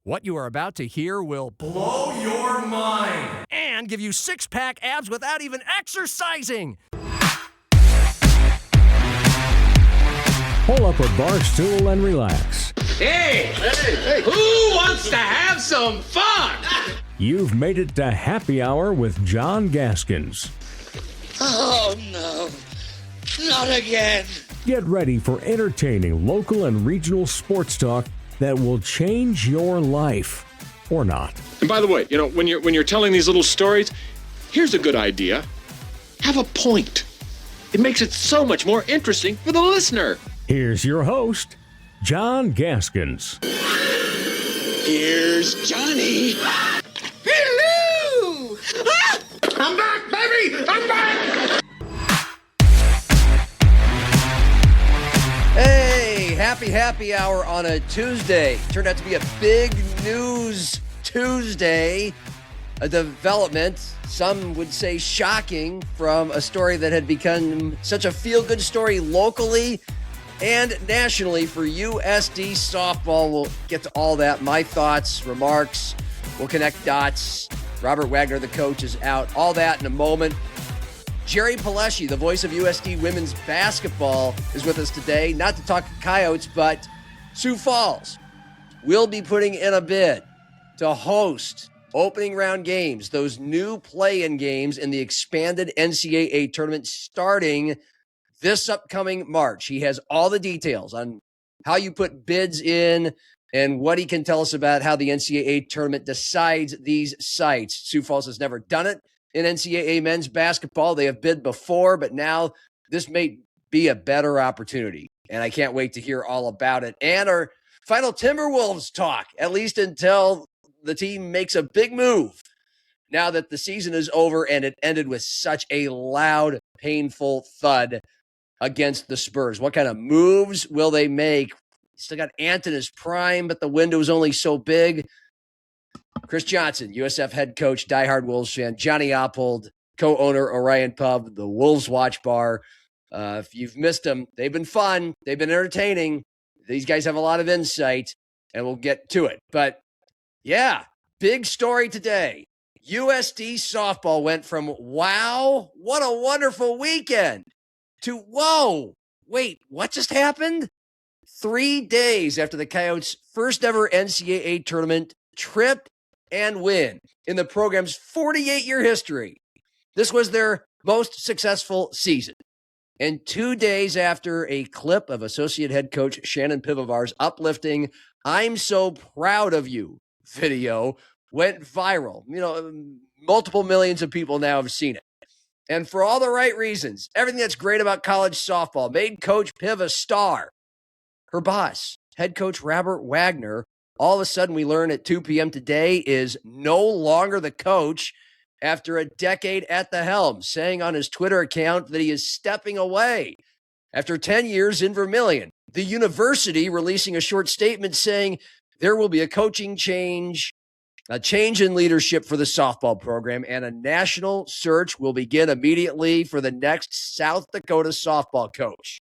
What you are about to hear will blow your mind and give you six-pack abs without even exercising. Pull up a bar stool and relax. Hey, who wants to have some fun? You've made it to Happy Hour with John Gaskins. Oh, no. Not again. Get ready for entertaining local and regional sports talk that will change your life. Or not. And by the way, when you're telling these little stories, here's a good idea. Have a point. It makes it so much more interesting for the listener. Here's your host, John Gaskins. Here's Johnny. Hello! Ah! I'm back, baby! I'm back! Hey, happy hour on a Tuesday. Turned out to be a big news Tuesday. A development, some would say shocking, from a story that had become such a feel-good story locally and nationally for USD softball. We'll get to all that. My thoughts, remarks. We'll connect dots. Robert Wagner, the coach, is out. All that in a moment. Jerry Palesci, the voice of USD women's basketball, is with us today. Not to talk Coyotes, but Sioux Falls will be putting in a bid to host opening round games, those new play-in games in the expanded NCAA tournament starting this upcoming March. He has all the details on how you put bids in and what he can tell us about how the NCAA tournament decides these sites. Sioux Falls has never done it in NCAA men's basketball. They have bid before, but now this may be a better opportunity. And I can't wait to hear all about it. And our final Timberwolves talk, at least until the team makes a big move now that the season is over and it ended with such a loud, painful thud against the Spurs. What kind of moves will they make? Still got Ant in his prime, but the window is only so big. Chris Johnson, USF head coach, diehard Wolves fan. Johnny Oppold, co-owner, Orion Pub, the Wolves Watch Bar. If you've missed them, they've been fun. They've been entertaining. These guys have a lot of insight, and we'll get to it. But, yeah, big story today. USD softball went from, wow, what a wonderful weekend, to, whoa, wait, what just happened? 3 days after the Coyotes' first ever NCAA tournament trip and win in the program's 48-year history. This was their most successful season. And 2 days after a clip of associate head coach Shannon Pivovar's uplifting "I'm so proud of you" video went viral. Multiple millions of people now have seen it. And for all the right reasons, everything that's great about college softball made Coach Piv a star. Her boss, head coach Robert Wagner, all of a sudden we learn at 2 p.m. today, is no longer the coach after a decade at the helm, saying on his Twitter account that he is stepping away after 10 years in Vermilion. The university releasing a short statement saying there will be a coaching change, a change in leadership for the softball program, and a national search will begin immediately for the next South Dakota softball coach.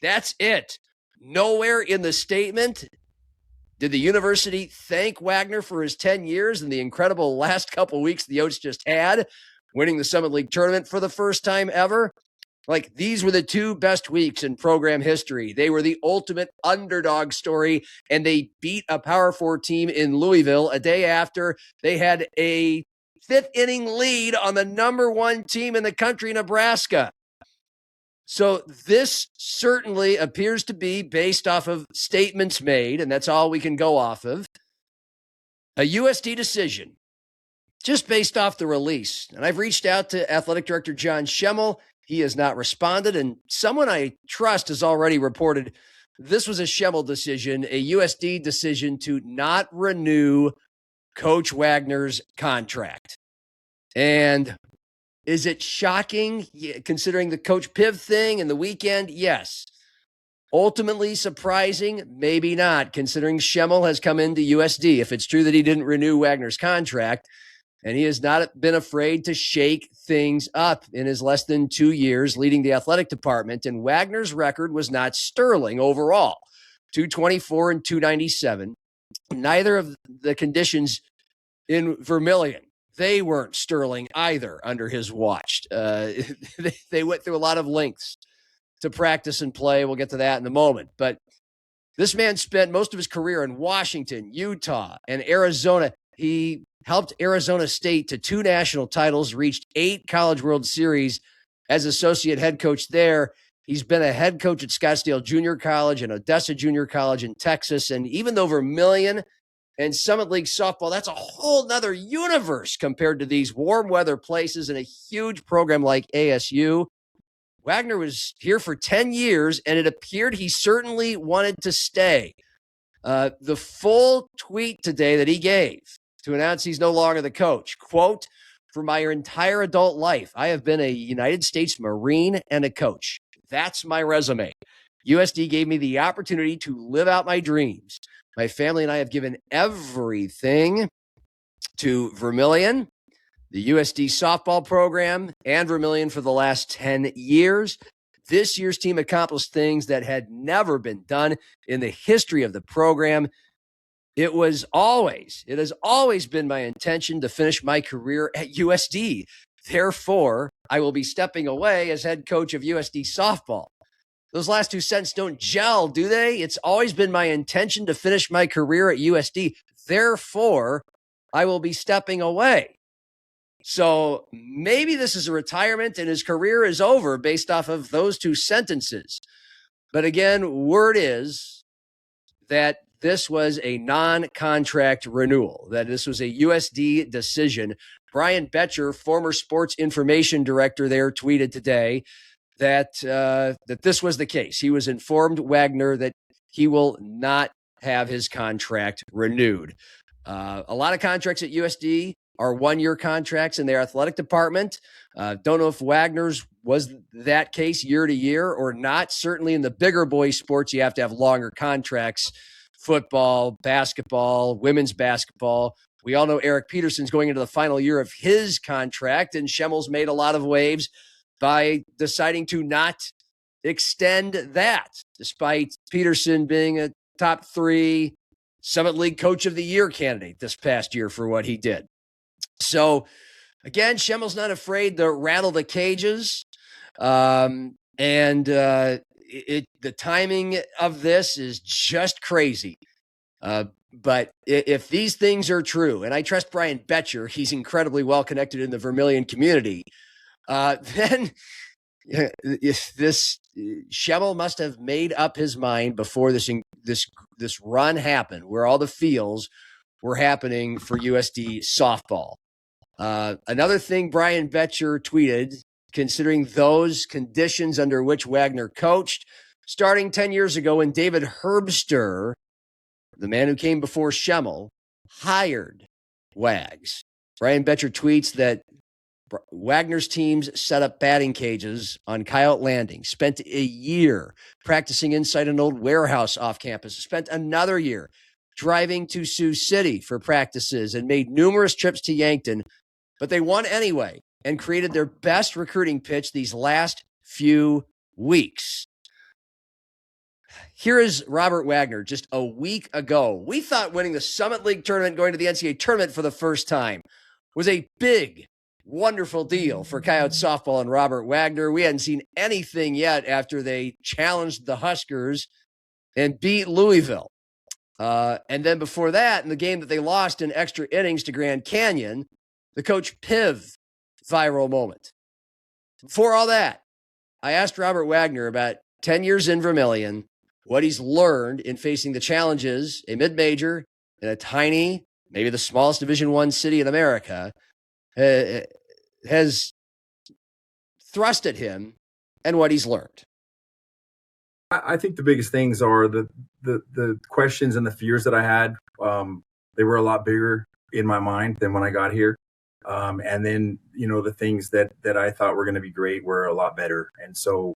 That's it. Nowhere in the statement did the university thank Wagner for his 10 years and the incredible last couple weeks the Oats just had, winning the Summit League tournament for the first time ever. Like, these were the two best weeks in program history. They were the ultimate underdog story, and they beat a Power 4 team in Louisville a day after they had a fifth-inning lead on the number one team in the country, Nebraska. So this certainly appears to be based off of statements made, and that's all we can go off of. A USD decision, just based off the release. And I've reached out to Athletic Director John Schemmel. He has not responded, and someone I trust has already reported this was a Schemmel decision, a USD decision to not renew Coach Wagner's contract. And is it shocking, considering the Coach Piv thing and the weekend? Yes. Ultimately surprising? Maybe not, considering Schemmel has come into USD. If it's true that he didn't renew Wagner's contract, and he has not been afraid to shake things up in his less than 2 years leading the athletic department, and Wagner's record was not sterling overall. 224 and 297. Neither of the conditions in Vermilion, they weren't sterling either under his watch. They went through a lot of lengths to practice and play. We'll get to that in a moment. But this man spent most of his career in Washington, Utah, and Arizona. He helped Arizona State to 2 national titles, reached 8 College World Series as associate head coach there. He's been a head coach at Scottsdale Junior College and Odessa Junior College in Texas. And even though Vermilion and Summit League softball, that's a whole nother universe compared to these warm weather places and a huge program like ASU. Wagner was here for 10 years, and it appeared he certainly wanted to stay. The full tweet today that he gave to announce he's no longer the coach, quote, "For my entire adult life, I have been a United States Marine and a coach. That's my resume. USD gave me the opportunity to live out my dreams. My family and I have given everything to Vermilion, the USD softball program, and Vermilion for the last 10 years. This year's team accomplished things that had never been done in the history of the program. It has always been my intention to finish my career at USD. Therefore, I will be stepping away as head coach of USD softball." Those last 2 sentences don't gel, do they? It's always been my intention to finish my career at USD. Therefore, I will be stepping away. So maybe this is a retirement and his career is over based off of those 2 sentences. But again, word is that this was a non-contract renewal, that this was a USD decision. Brian Betcher, former sports information director there, tweeted today that this was the case. He was informed, Wagner, that he will not have his contract renewed. A lot of contracts at USD are 1-year contracts in their athletic department. Don't know if Wagner's was that case year to year or not. Certainly in the bigger boy sports, you have to have longer contracts. Football, basketball, women's basketball. We all know Eric Peterson's going into the final year of his contract, and Schemmel's made a lot of waves by deciding to not extend that, despite Peterson being a top 3 Summit League Coach of the Year candidate this past year for what he did. So, again, Schemmel's not afraid to rattle the cages. The timing of this is just crazy. But if these things are true, and I trust Brian Betcher, he's incredibly well connected in the Vermilion community, then this Schemmel must have made up his mind before this run happened, where all the feels were happening for USD softball. Another thing Brian Betcher tweeted, considering those conditions under which Wagner coached, starting 10 years ago when David Herbster, the man who came before Schemmel, hired Wags. Brian Betcher tweets that Wagner's teams set up batting cages on Coyote Landing, spent a year practicing inside an old warehouse off campus, spent another year driving to Sioux City for practices, and made numerous trips to Yankton, but they won anyway and created their best recruiting pitch these last few weeks. Here is Robert Wagner just a week ago. We thought winning the Summit League tournament, going to the NCAA tournament for the first time, was a big, wonderful deal for Coyote softball and Robert Wagner. We hadn't seen anything yet after they challenged the Huskers and beat Louisville. And then before that, in the game that they lost in extra innings to Grand Canyon, the Coach Piv viral moment. Before all that, I asked Robert Wagner about 10 years in Vermilion, what he's learned in facing the challenges, a mid-major in a tiny, maybe the smallest Division I city in America, has thrust at him, and what he's learned. I think the biggest things are the questions and the fears that I had. They were a lot bigger in my mind than when I got here. And then, the things that I thought were going to be great were a lot better. And so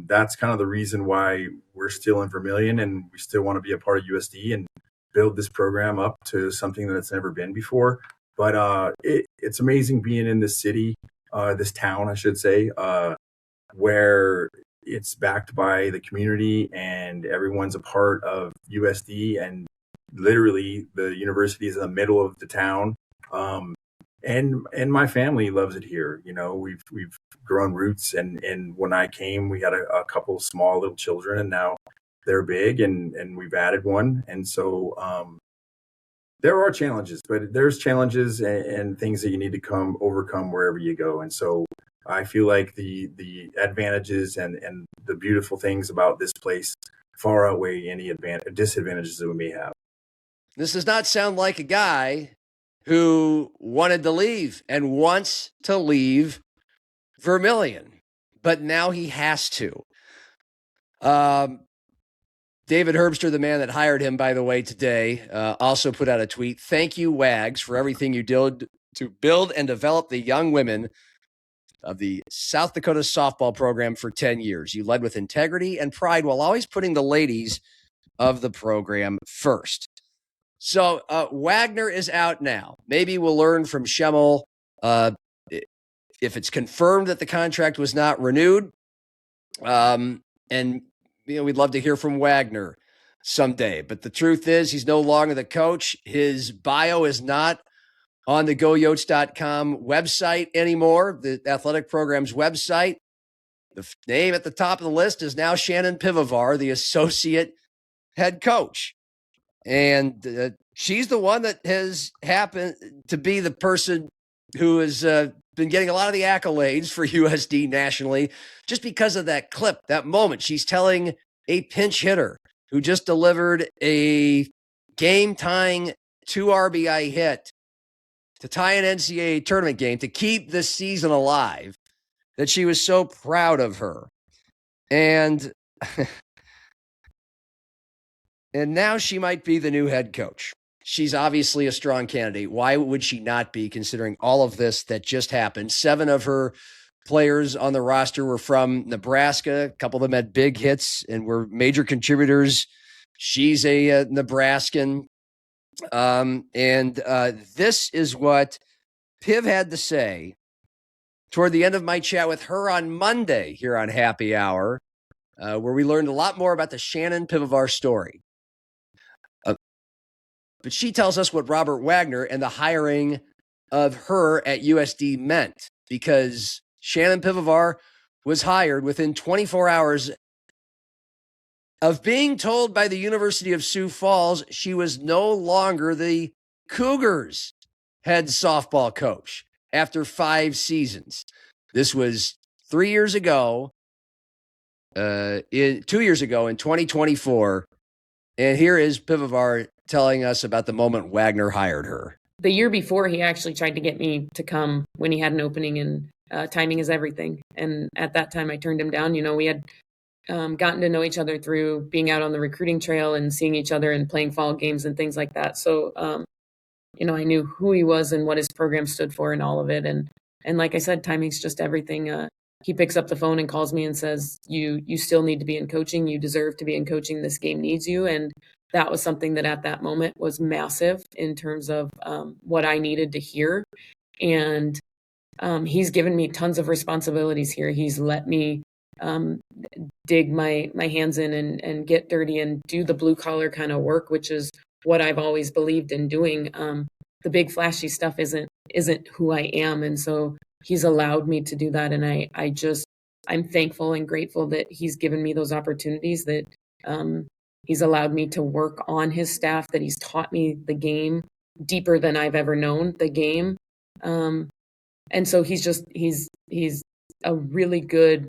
that's kind of the reason why we're still in Vermilion, and we still want to be a part of USD and build this program up to something that it's never been before. But it's amazing being in this city, this town, I should say, where it's backed by the community and everyone's a part of USD, and literally the university is in the middle of the town. And my family loves it here. You know, we've grown roots, and when I came, we had a couple small little children, and now they're big, and we've added one. And so there are challenges, but there's challenges and things that you need to overcome wherever you go. And so I feel like the advantages and the beautiful things about this place far outweigh any disadvantages that we may have. This does not sound like a guy who wanted to leave and wants to leave Vermilion, but now he has to. David Herbster, the man that hired him, by the way, today, also put out a tweet. Thank you, Wags, for everything you did to build and develop the young women of the South Dakota softball program for 10 years. You led with integrity and pride while always putting the ladies of the program first. So Wagner is out now. Maybe we'll learn from Schemmel if it's confirmed that the contract was not renewed. And we'd love to hear from Wagner someday. But the truth is, he's no longer the coach. His bio is not on the GoYotes.com website anymore, the athletic program's website. The name at the top of the list is now Shannon Pivovar, the associate head coach. And she's the one that has happened to be the person who has been getting a lot of the accolades for USD nationally just because of that clip, that moment. She's telling a pinch hitter who just delivered a game-tying 2 RBI hit to tie an NCAA tournament game to keep this season alive that she was so proud of her. And and now she might be the new head coach. She's obviously a strong candidate. Why would she not be, considering all of this that just happened? 7 of her players on the roster were from Nebraska. A couple of them had big hits and were major contributors. She's a Nebraskan. This is what Piv had to say toward the end of my chat with her on Monday here on Happy Hour, where we learned a lot more about the Shannon Pivovar story. But she tells us what Robert Wagner and the hiring of her at USD meant, because Shannon Pivovar was hired within 24 hours of being told by the University of Sioux Falls she was no longer the Cougars' head softball coach after 5 seasons. This was 3 years ago, 2 years ago in 2024. And here is Pivovar telling us about the moment Wagner hired her. The year before, he actually tried to get me to come when he had an opening, and timing is everything. And at that time, I turned him down. You know, we had gotten to know each other through being out on the recruiting trail and seeing each other and playing fall games and things like that. So, I knew who he was and what his program stood for and all of it. And like I said, timing's just everything. He picks up the phone and calls me and says, you still need to be in coaching. You deserve to be in coaching. This game needs you. And that was something that at that moment was massive in terms of what I needed to hear. And he's given me tons of responsibilities here. He's let me dig my hands in and get dirty and do the blue collar kind of work, which is what I've always believed in doing. The big flashy stuff isn't who I am. And so he's allowed me to do that. And I'm thankful and grateful that he's given me those opportunities, that he's allowed me to work on his staff, that he's taught me the game deeper than I've ever known the game. And so he's a really good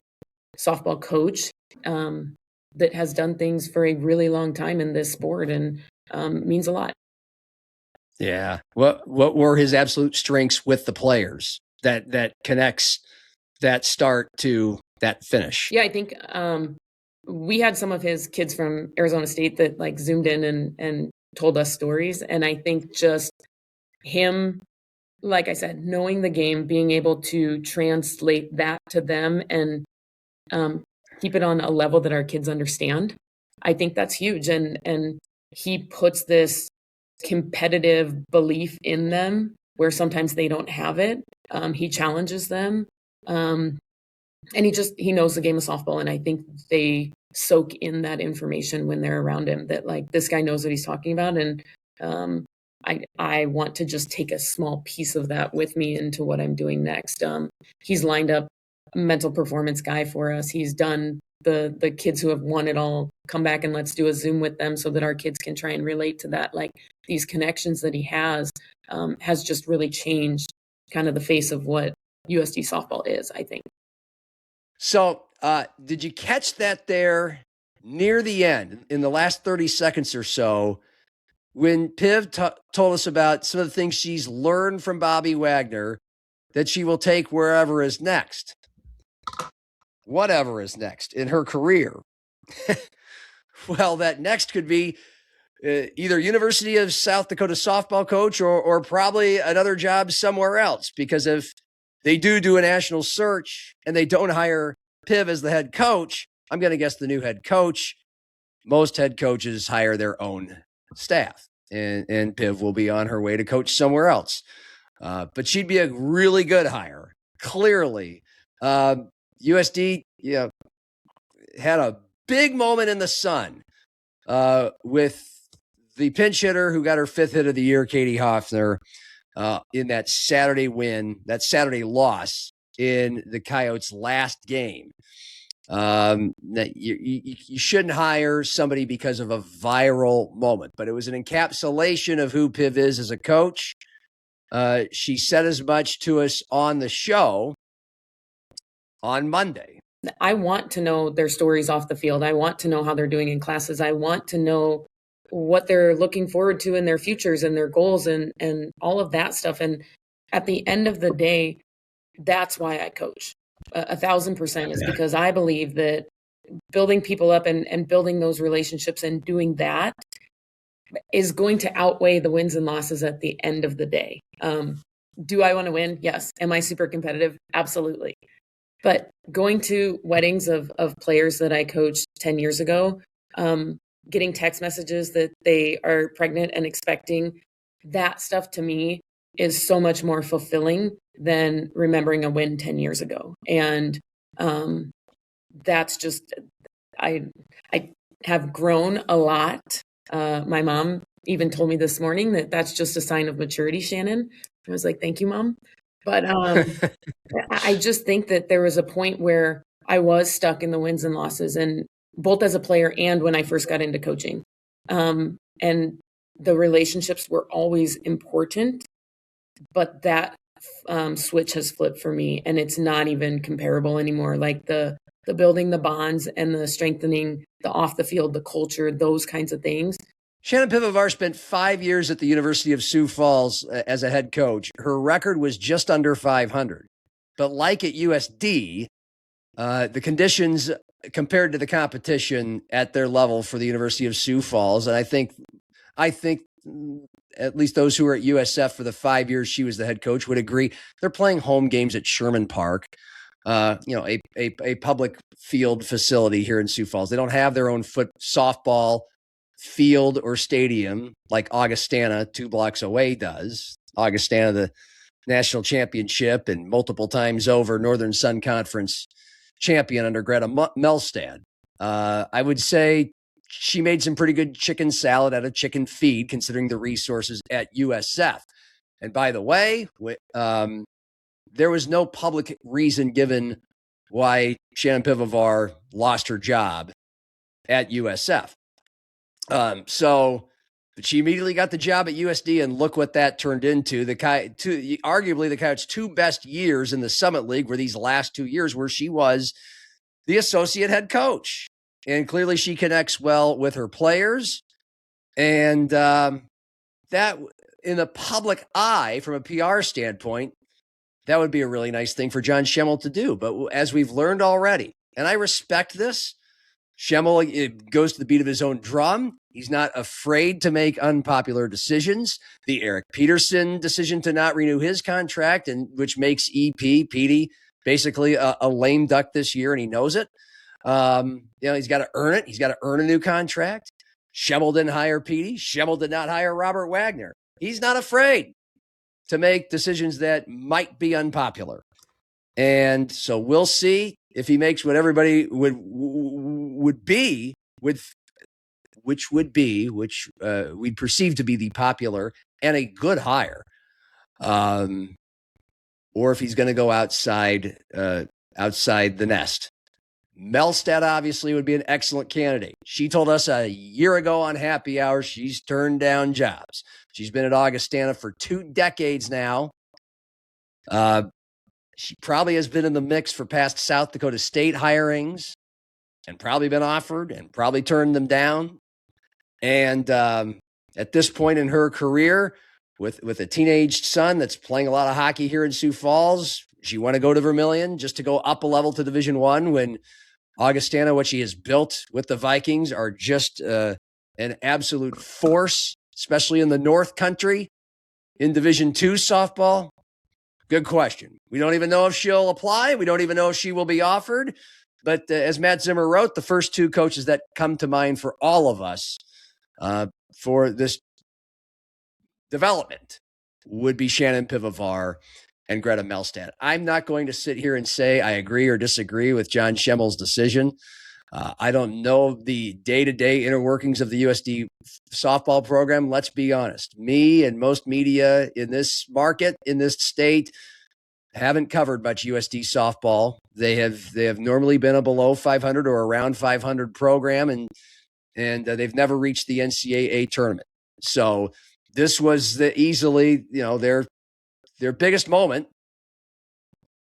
softball coach that has done things for a really long time in this sport, and means a lot. Yeah. What were his absolute strengths with the players that connects that start to that finish? Yeah, I think we had some of his kids from Arizona State that like zoomed in and told us stories. And I think just him, like I said, knowing the game, being able to translate that to them and keep it on a level that our kids understand. I think that's huge. And he puts this competitive belief in them where sometimes they don't have it. He challenges them. And he knows the game of softball. And I think they soak in that information when they're around him, that like, this guy knows what he's talking about. And I want to just take a small piece of that with me into what I'm doing next. He's lined up a mental performance guy for us. He's done the kids who have won it all, come back and let's do a Zoom with them so that our kids can try and relate to that. Like, these connections that he has just really changed kind of the face of what USD softball is, I think. So did you catch that there near the end, in the last 30 seconds or so, when Piv told us about some of the things she's learned from Bobby Wagner that she will take wherever is next? Whatever is next in her career. Well, that next could be either University of South Dakota softball coach or probably another job somewhere else. Because if they do a national search and they don't hire Piv as the head coach, I'm going to guess the new head coach, most head coaches hire their own staff. And Piv will be on her way to coach somewhere else. But she'd be a really good hire, clearly. USD had a big moment in the sun with the pinch hitter who got her 5th hit of the year, Katie Hoffner, in that Saturday loss in the Coyotes' last game. That you shouldn't hire somebody because of a viral moment, but it was an encapsulation of who Piv is as a coach. She said as much to us on the show on Monday. I want to know their stories off the field. I want to know how they're doing in classes. I want to know what they're looking forward to in their futures and their goals and all of that stuff. And at the end of the day, that's why I coach. 1,000% is because I believe that building people up and building those relationships and doing that is going to outweigh the wins and losses at the end of the day. Do I want to win? Yes. Am I super competitive? Absolutely. But going to weddings of players that I coached 10 years ago, getting text messages that they are pregnant and expecting, that stuff to me is so much more fulfilling than remembering a win 10 years ago. And that's just, I have grown a lot. My mom even told me this morning that that's just a sign of maturity, Shannon. I was like, thank you, Mom. But I just think that there was a point where I was stuck in the wins and losses, and both as a player and when I first got into coaching. And the relationships were always important, but that switch has flipped for me, and it's not even comparable anymore. Like the building the bonds and the strengthening the off the field, the culture, those kinds of things. Shannon Pivovar spent 5 years at the University of Sioux Falls as a head coach. Her record was just under 500. But like at USD, the conditions compared to the competition at their level for the University of Sioux Falls, and I think at least those who were at USF for the 5 years she was the head coach would agree, they're playing home games at Sherman Park, a public field facility here in Sioux Falls. They don't have their own softball field or stadium like Augustana 2 blocks away does. Augustana, the national championship and multiple times over Northern Sun Conference champion under Greta Melstad. I would say she made some pretty good chicken salad out of chicken feed considering the resources at USF. And by the way, there was no public reason given why Shannon Pivovar lost her job at USF. But she immediately got the job at USD, and look what that turned into. Arguably the Coyotes' 2 best years in the Summit League were these last 2 years where she was the associate head coach. And clearly she connects well with her players. And that, in the public eye, from a PR standpoint, that would be a really nice thing for John Schemmel to do. But as we've learned already, and I respect this, Schemmel goes to the beat of his own drum. He's not afraid to make unpopular decisions. The Eric Peterson decision to not renew his contract, and which makes Petey, basically a lame duck this year, and he knows it. He's got to earn it. He's got to earn a new contract. Schemmel didn't hire Petey. Schemmel did not hire Robert Wagner. He's not afraid to make decisions that might be unpopular. And so we'll see. if he makes what everybody would be with, which we'd perceive to be the popular and a good hire, or if he's going to go outside the nest. Melstead obviously would be an excellent candidate. She told us a year ago on Happy Hour she's turned down jobs. She's been at Augustana for 2 decades now. She probably has been in the mix for past South Dakota State hirings and probably been offered and probably turned them down. And at this point in her career, with a teenage son that's playing a lot of hockey here in Sioux Falls, she want to go to Vermilion just to go up a level to Division I when Augustana, what she has built with the Vikings, are just an absolute force, especially in the North Country in Division II softball. Good question. We don't even know if she'll apply. We don't even know if she will be offered. But as Matt Zimmer wrote, the first 2 coaches that come to mind for all of us for this development would be Shannon Pivovar and Greta Melstead. I'm not going to sit here and say I agree or disagree with John Schemmel's decision. I don't know the day-to-day inner workings of the USD softball program. Let's be honest. Me and most media in this market, in this state, haven't covered much USD softball. They have normally been a below 500 or around 500 program, and they've never reached the NCAA tournament. So this was easily, their biggest moment,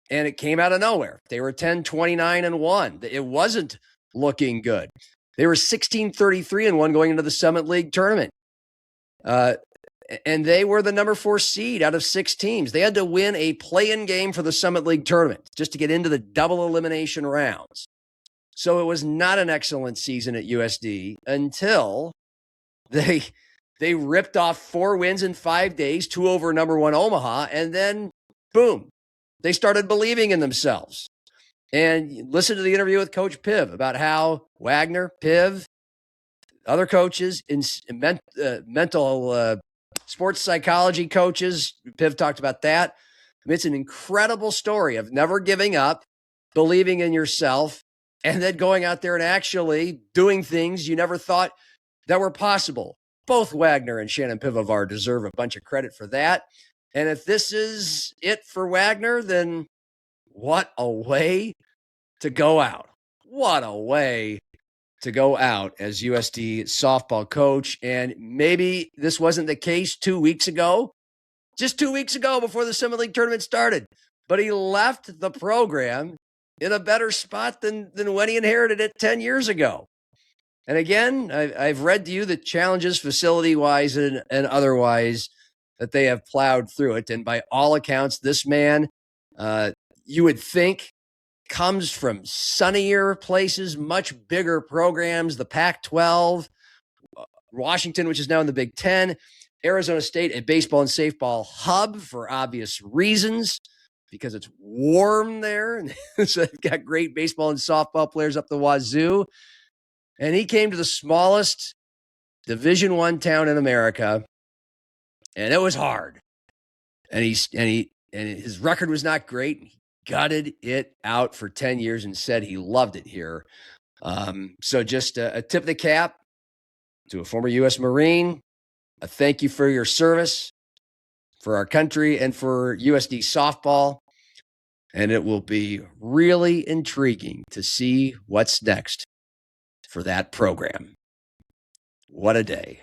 and it came out of nowhere. They were 10-29-1. It wasn't looking good. They were 16-33-1 going into the Summit League tournament. And they were the number 4 seed out of 6 teams. They had to win a play-in game for the Summit League tournament just to get into the double elimination rounds. So it was not an excellent season at USD until they ripped off 4 wins in 5 days, 2 over number 1 Omaha, and then boom, they started believing in themselves. And listen to the interview with Coach Piv about how Wagner, Piv, other coaches, mental sports psychology coaches, Piv talked about that. I mean, it's an incredible story of never giving up, believing in yourself, and then going out there and actually doing things you never thought that were possible. Both Wagner and Shannon Pivovar deserve a bunch of credit for that. And if this is it for Wagner, then what a way to go out. What a way to go out as USD softball coach. And maybe this wasn't the case 2 weeks ago, just 2 weeks ago before the Summit League tournament started. But he left the program in a better spot than when he inherited it 10 years ago. And again, I've read to you the challenges facility-wise and otherwise that they have plowed through it. And by all accounts, this man, you would think, comes from sunnier places, much bigger programs, the Pac-12, Washington, which is now in the Big Ten, Arizona State, a baseball and safeball hub for obvious reasons, because it's warm there. And so they've got great baseball and softball players up the wazoo. And he came to the smallest Division I town in America, and it was hard. And his record was not great. He gutted it out for 10 years and said he loved it here. So just a tip of the cap to a former U.S. Marine, a thank you for your service for our country and for USD softball. And it will be really intriguing to see what's next for that program. What a day.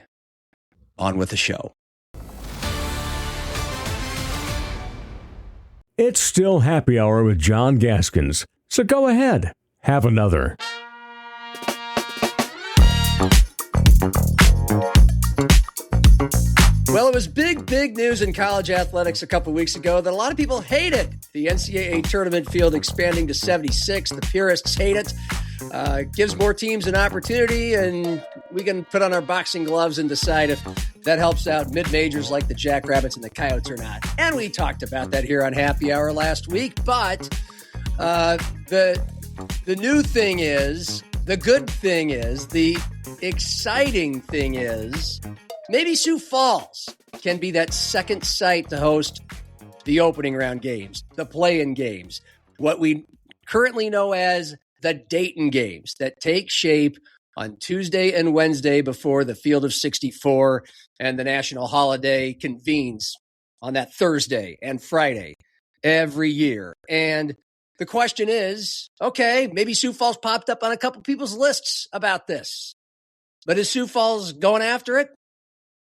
On with the show. It's still Happy Hour with John Gaskins, so go ahead, have another. Well, it was big news in college athletics a couple weeks ago that a lot of people hated. The NCAA tournament field expanding to 76. The purists hate it. Gives more teams an opportunity, and we can put on our boxing gloves and decide if that helps out mid-majors like the Jackrabbits and the Coyotes or not. And we talked about that here on Happy Hour last week. But the new thing is, the good thing is, the exciting thing is, maybe Sioux Falls can be that second site to host the opening round games, the play-in games, what we currently known as the Dayton Games, that take shape on Tuesday and Wednesday before the Field of 64 and the national holiday convenes on that Thursday and Friday every year. And the question is, okay, maybe Sioux Falls popped up on a couple people's lists about this, but is Sioux Falls going after it?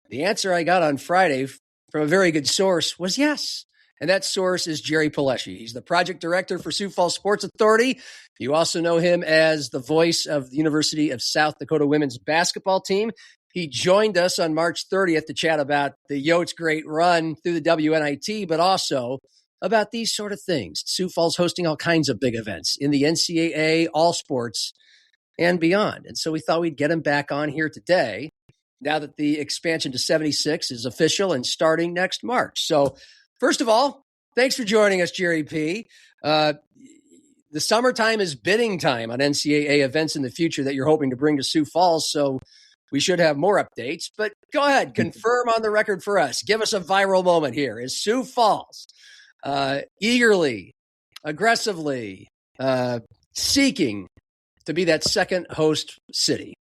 The answer I got on Friday from a very good source was yes. And that source is Jerry Pileshi. He's the project director for Sioux Falls Sports Authority. You also know him as the voice of the University of South Dakota women's basketball team. He joined us on March 30th to chat about the Yotes' great run through the WNIT, but also about these sort of things. Sioux Falls hosting all kinds of big events in the NCAA, all sports, and beyond. And so we thought we'd get him back on here today, now that the expansion to 76 is official and starting next March. So first of all, thanks for joining us, Jerry P. The summertime is bidding time on NCAA events in the future that you're hoping to bring to Sioux Falls, so we should have more updates. But go ahead, confirm on the record for us. Give us a viral moment here. Is Sioux Falls eagerly, aggressively seeking to be that second host city?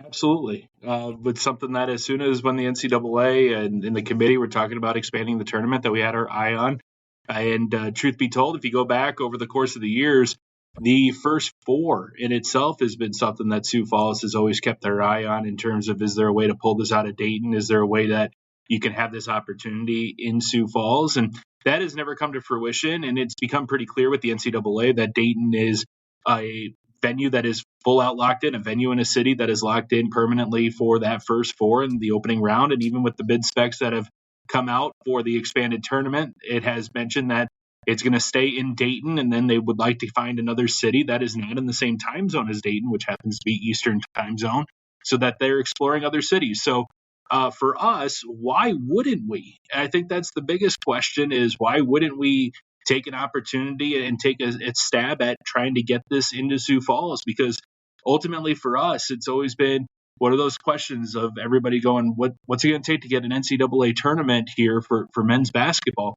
Absolutely. With something that as soon as when the NCAA and the committee were talking about expanding the tournament that we had our eye on. And truth be told, if you go back over the course of the years, the first four in itself has been something that Sioux Falls has always kept their eye on in terms of, is there a way to pull this out of Dayton? Is there a way that you can have this opportunity in Sioux Falls? And that has never come to fruition. And it's become pretty clear with the NCAA that Dayton is a venue that is full out locked in, a venue in a city that is locked in permanently for that first four in the opening round. And even with the bid specs that have come out for the expanded tournament, it has mentioned that it's going to stay in Dayton, and then they would like to find another city that is not in the same time zone as Dayton, which happens to be Eastern time zone, so that they're exploring other cities. So for us, why wouldn't we? I think that's the biggest question, is why wouldn't we take an opportunity and take a stab at trying to get this into Sioux Falls? Because ultimately for us, it's always been one of those questions of everybody going, what's it going to take to get an NCAA tournament here for men's basketball?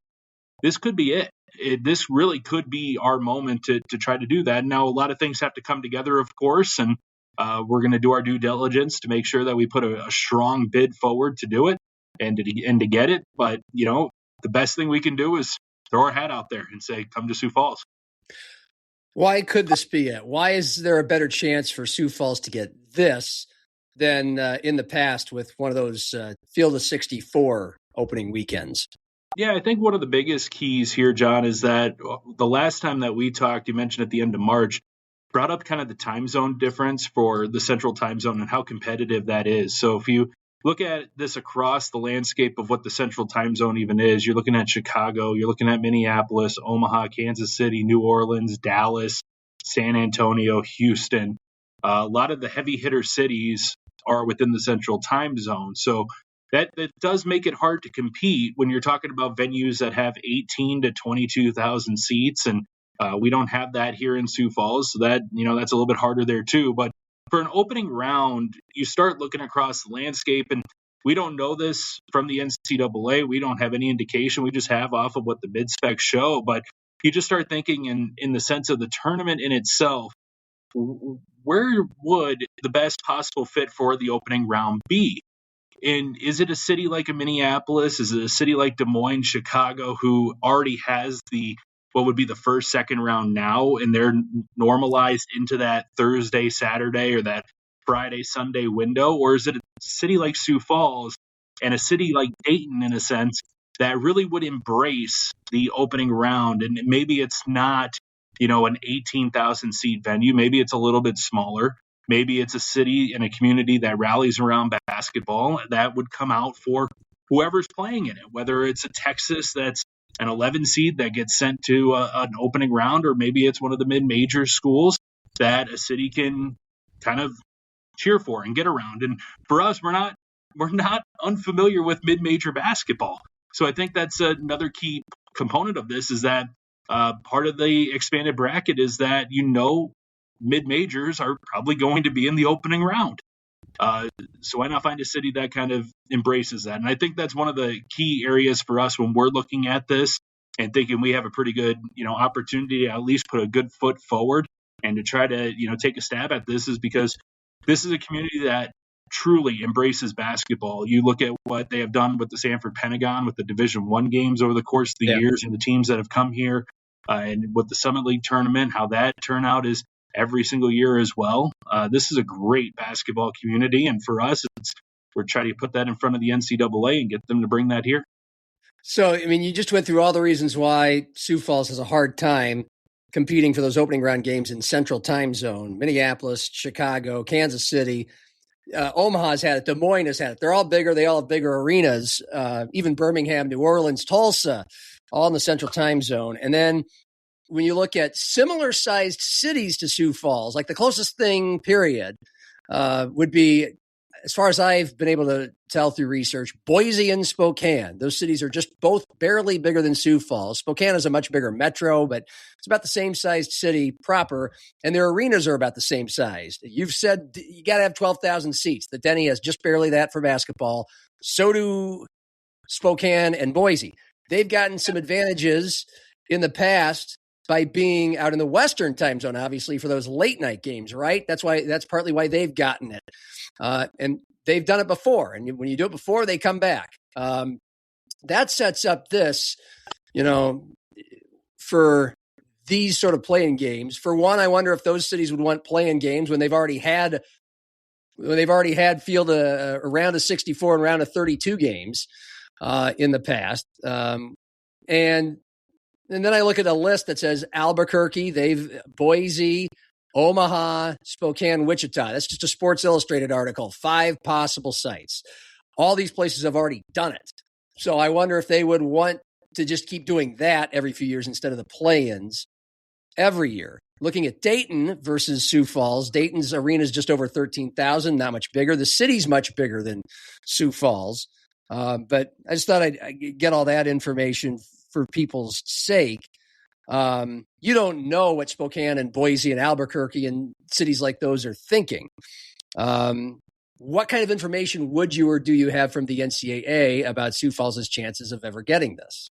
This could be it. This really could be our moment to try to do that. Now, a lot of things have to come together, of course, and we're going to do our due diligence to make sure that we put a strong bid forward to do it and to get it. But, the best thing we can do is throw our hat out there and say, come to Sioux Falls. Why could this be it? Why is there a better chance for Sioux Falls to get this than in the past with one of those Field of 64 opening weekends? Yeah, I think one of the biggest keys here, John, is that the last time that we talked, you mentioned at the end of March, brought up kind of the time zone difference for the central time zone and how competitive that is. So if you look at this across the landscape of what the central time zone even is, you're looking at Chicago, you're looking at Minneapolis, Omaha, Kansas City, New Orleans, Dallas, San Antonio, Houston. A lot of the heavy hitter cities are within the central time zone. So that does make it hard to compete when you're talking about venues that have 18 to 22,000 seats. And we don't have that here in Sioux Falls. So that, that's a little bit harder there too. But for an opening round, you start looking across the landscape, and we don't know this from the NCAA. We don't have any indication. We just have off of what the bid specs show. But you just start thinking in the sense of the tournament in itself, where would the best possible fit for the opening round be? And is it a city like a Minneapolis? Is it a city like Des Moines, Chicago, who already has what would be the first, second round now, and they're normalized into that Thursday, Saturday, or that Friday, Sunday window? Or is it a city like Sioux Falls and a city like Dayton, in a sense, that really would embrace the opening round? And maybe it's not, an 18,000 seat venue. Maybe it's a little bit smaller. Maybe it's a city and a community that rallies around basketball that would come out for whoever's playing in it, whether it's a Texas that's an 11 seed that gets sent to an opening round, or maybe it's one of the mid-major schools that a city can kind of cheer for and get around. And for us, we're not unfamiliar with mid-major basketball. So I think that's another key component of this, is that part of the expanded bracket is that, mid-majors are probably going to be in the opening round. So why not find a city that kind of embraces that? And I think that's one of the key areas for us when we're looking at this, and thinking we have a pretty good, opportunity to at least put a good foot forward and to try to, take a stab at this, is because this is a community that truly embraces basketball. You look at what they have done with the Sanford Pentagon, with the Division I games over the course of the years, and the teams that have come here, and with the Summit League tournament, how that turnout is every single year as well. This is a great basketball community, and for us, we're trying to put that in front of the NCAA and get them to bring that here. So, I mean, you just went through all the reasons why Sioux Falls has a hard time competing for those opening round games in Central Time Zone. Minneapolis, Chicago, Kansas City, Omaha's had it. Des Moines has had it. They're all bigger. They all have bigger arenas. Even Birmingham, New Orleans, Tulsa, all in the Central Time Zone. And then when you look at similar sized cities to Sioux Falls, like the closest thing, period, would be, as far as I've been able to tell through research, Boise and Spokane. Those cities are just both barely bigger than Sioux Falls. Spokane is a much bigger metro, but it's about the same sized city proper, and their arenas are about the same size. You've said you got to have 12,000 seats. The Denny has just barely that for basketball. So do Spokane and Boise. They've gotten some advantages in the past by being out in the Western time zone, obviously, for those late night games, right? That's partly why they've gotten it. And they've done it before. And when you do it before, they come back. That sets up this, for these sort of play-in games. For one, I wonder if those cities would want play-in games when they've already had field a round of 64 and round of 32 games in the past. And then I look at a list that says Albuquerque, Boise, Omaha, Spokane, Wichita. That's just a Sports Illustrated article. 5 possible sites. All these places have already done it. So I wonder if they would want to just keep doing that every few years instead of the play-ins every year. Looking at Dayton versus Sioux Falls, Dayton's arena is just over 13,000, not much bigger. The city's much bigger than Sioux Falls. But I just thought I'd get all that information for people's sake. You don't know what Spokane and Boise and Albuquerque and cities like those are thinking. What kind of information would you or do you have from the NCAA about Sioux Falls' chances of ever getting this?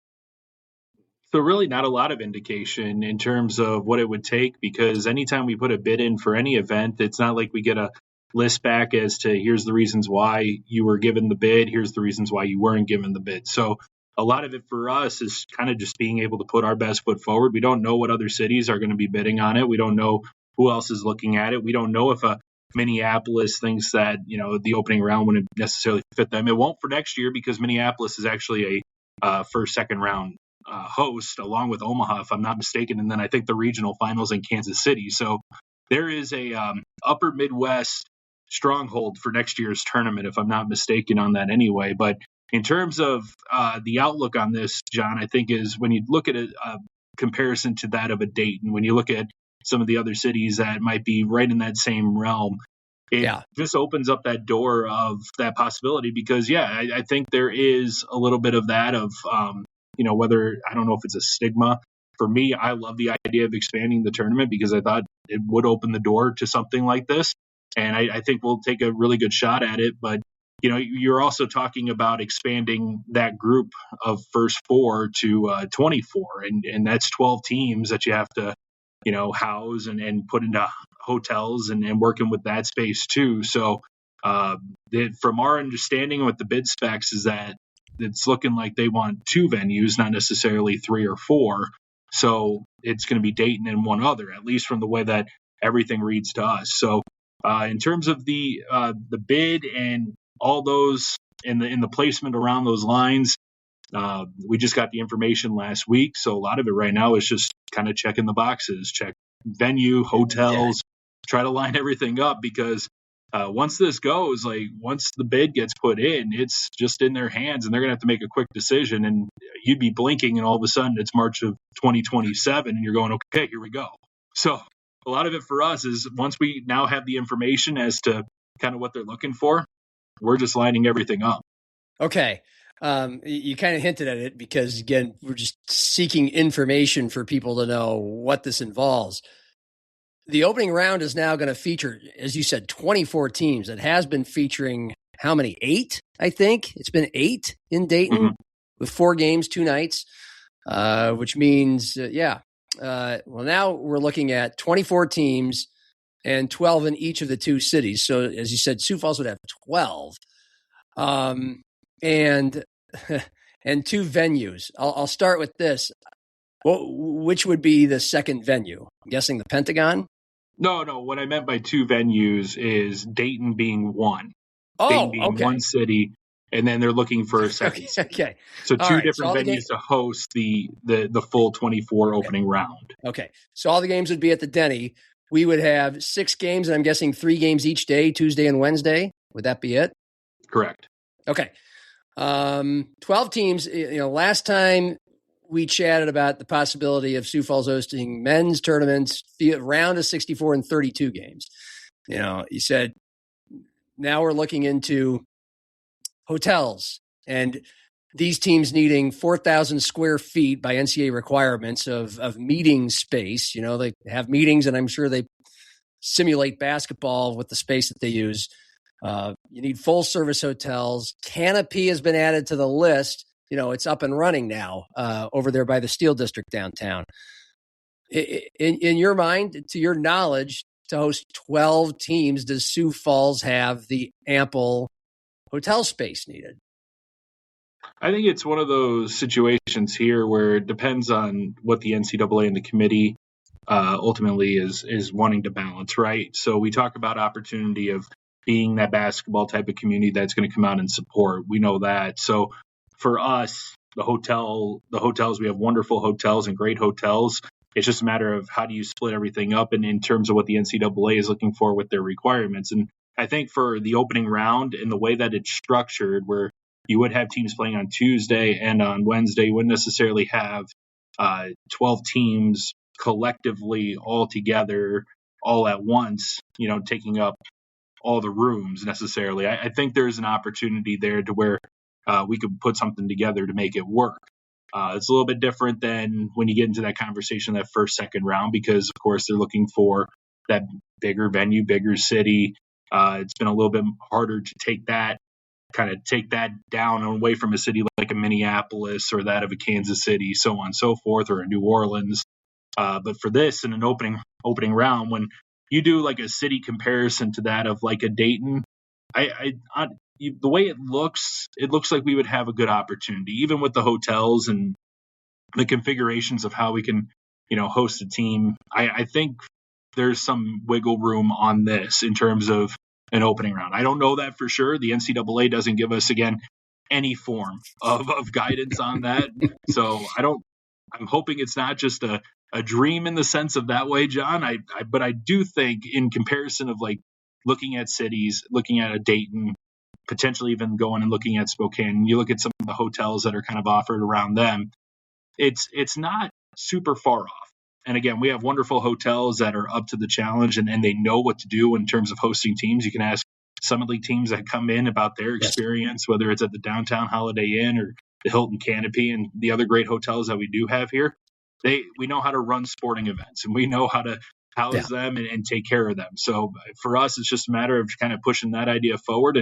So really not a lot of indication in terms of what it would take, because anytime we put a bid in for any event, it's not like we get a list back as to here's the reasons why you were given the bid, here's the reasons why you weren't given the bid. So a lot of it for us is kind of just being able to put our best foot forward. We don't know what other cities are going to be bidding on it. We don't know who else is looking at it. We don't know if a Minneapolis thinks that, the opening round wouldn't necessarily fit them. It won't for next year, because Minneapolis is actually a first, second round host, along with Omaha, if I'm not mistaken. And then I think the regional finals in Kansas City. So there is a upper Midwest stronghold for next year's tournament, if I'm not mistaken on that anyway. But in terms of the outlook on this, John, I think is when you look at a comparison to that of a Dayton, when you look at some of the other cities that might be right in that same realm, it just opens up that door of that possibility. Because, I think there is a little bit of that of, whether, I don't know if it's a stigma. For me, I love the idea of expanding the tournament because I thought it would open the door to something like this. And I think we'll take a really good shot at it. But you're also talking about expanding that group of first 4 to 24, and that's 12 teams that you have to, house and put into hotels and working with that space too. So from our understanding with the bid specs is that it's looking like they want 2 venues, not necessarily 3 or 4. So it's going to be Dayton and one other, at least from the way that everything reads to us. So in terms of the bid and all those in the placement around those lines, we just got the information last week. So a lot of it right now is just kind of checking the boxes, check venue, hotels, try to line everything up, because once this goes, once the bid gets put in, it's just in their hands and they're going to have to make a quick decision, and you'd be blinking and all of a sudden it's March of 2027 and you're going, okay, here we go. So a lot of it for us is once we now have the information as to kind of what they're looking for, we're just lining everything up. Okay. You kind of hinted at it because, again, we're just seeking information for people to know what this involves. The opening round is now going to feature, as you said, 24 teams. It has been featuring how many? 8, I think. It's been 8 in Dayton with 4 games, 2 nights. which means, well, now we're looking at 24 teams and 12 in each of the two cities. So, as you said, Sioux Falls would have 12, and and two venues. I'll start with this. Which would be the second venue? I'm guessing the Pentagon. No. What I meant by two venues is Dayton being one. Oh, Dayton being okay. one city, and then they're looking for a second city. Okay. So All two right, different venues to host the full 24 opening round. Okay. So all the games would be at the Denny. We would have 6 games, and I'm guessing 3 games each day, Tuesday and Wednesday. Would that be it? Correct. Okay. 12 teams. Last time we chatted about the possibility of Sioux Falls hosting men's tournaments, the round of 64 and 32 games. You said now we're looking into hotels and these teams needing 4,000 square feet by NCAA requirements of meeting space. They have meetings, and I'm sure they simulate basketball with the space that they use. You need full service hotels. Canopy has been added to the list. It's up and running now over there by the Steel District downtown. In your mind, to your knowledge, to host 12 teams, does Sioux Falls have the ample hotel space needed? I think it's one of those situations here where it depends on what the NCAA and the committee ultimately is wanting to balance, right? So we talk about opportunity of being that basketball type of community that's going to come out and support. We know that. So for us, the hotels, we have wonderful hotels and great hotels. It's just a matter of how do you split everything up and in terms of what the NCAA is looking for with their requirements. And I think for the opening round and the way that it's structured, where you would have teams playing on Tuesday and on Wednesday, you wouldn't necessarily have 12 teams collectively all together all at once, taking up all the rooms necessarily. I think there's an opportunity there to where we could put something together to make it work. It's a little bit different than when you get into that conversation, that first, second round, because of course they're looking for that bigger venue, bigger city. It's been a little bit harder to take that down away from a city like a Minneapolis or that of a Kansas City, so on and so forth, or a New Orleans. But for this, in an opening round, when you do like a city comparison to that of like a Dayton, the way it looks like we would have a good opportunity, even with the hotels and the configurations of how we can, host a team. I think there's some wiggle room on this in terms of an opening round. I don't know that for sure. The NCAA doesn't give us, again, any form of guidance on that. So I'm hoping it's not just a dream in the sense of that way, John. But I do think in comparison of like looking at cities, looking at a Dayton, potentially even going and looking at Spokane, you look at some of the hotels that are kind of offered around them, it's not super far off. And again, we have wonderful hotels that are up to the challenge and they know what to do in terms of hosting teams. You can ask some of the teams that come in about their experience, whether it's at the downtown Holiday Inn or the Hilton Canopy and the other great hotels that we do have here. We know how to run sporting events and we know how to house them and take care of them. So for us, it's just a matter of kind of pushing that idea forward.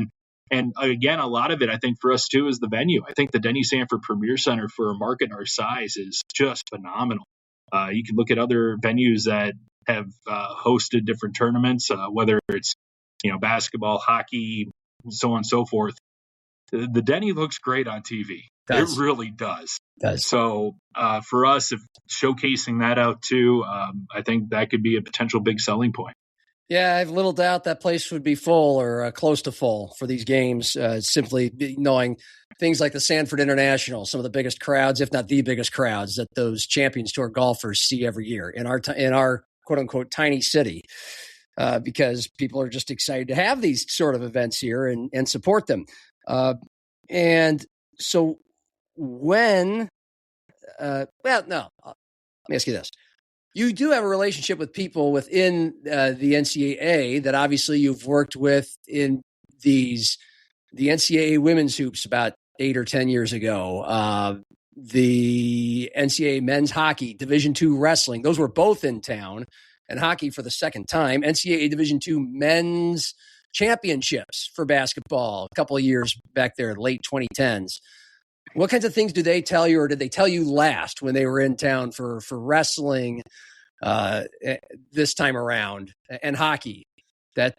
And again, a lot of it, I think for us too, is the venue. I think the Denny Sanford Premier Center for a market our size is just phenomenal. You can look at other venues that have hosted different tournaments, whether it's basketball, hockey, so on and so forth. The Denny looks great on TV. It really does. So for us, if showcasing that out too, I think that could be a potential big selling point. Yeah, I have little doubt that place would be full or close to full for these games, simply knowing things like the Sanford International, some of the biggest crowds, if not the biggest crowds, that those Champions Tour golfers see every year in our quote-unquote tiny city, because people are just excited to have these sort of events here and support them. And so when let me ask you this. You do have a relationship with people within the NCAA that obviously you've worked with in the NCAA women's hoops about 8 or 10 years ago. The NCAA men's hockey, Division II wrestling, those were both in town, and hockey for the second time. NCAA Division II men's championships for basketball a couple of years back there, late 2010s. What kinds of things do they tell you, or did they tell you last when they were in town for wrestling this time around and hockey? That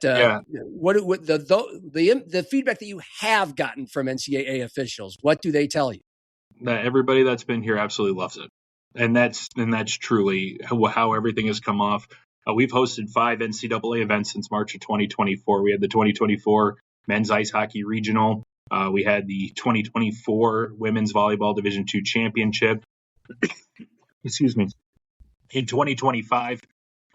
what the feedback that you have gotten from NCAA officials, what do they tell you? That everybody that's been here absolutely loves it, and that's truly how everything has come off. We've hosted 5 NCAA events since March of 2024. We had the 2024 men's ice hockey regional. We had the 2024 women's volleyball Division II championship. Excuse me. In 2025,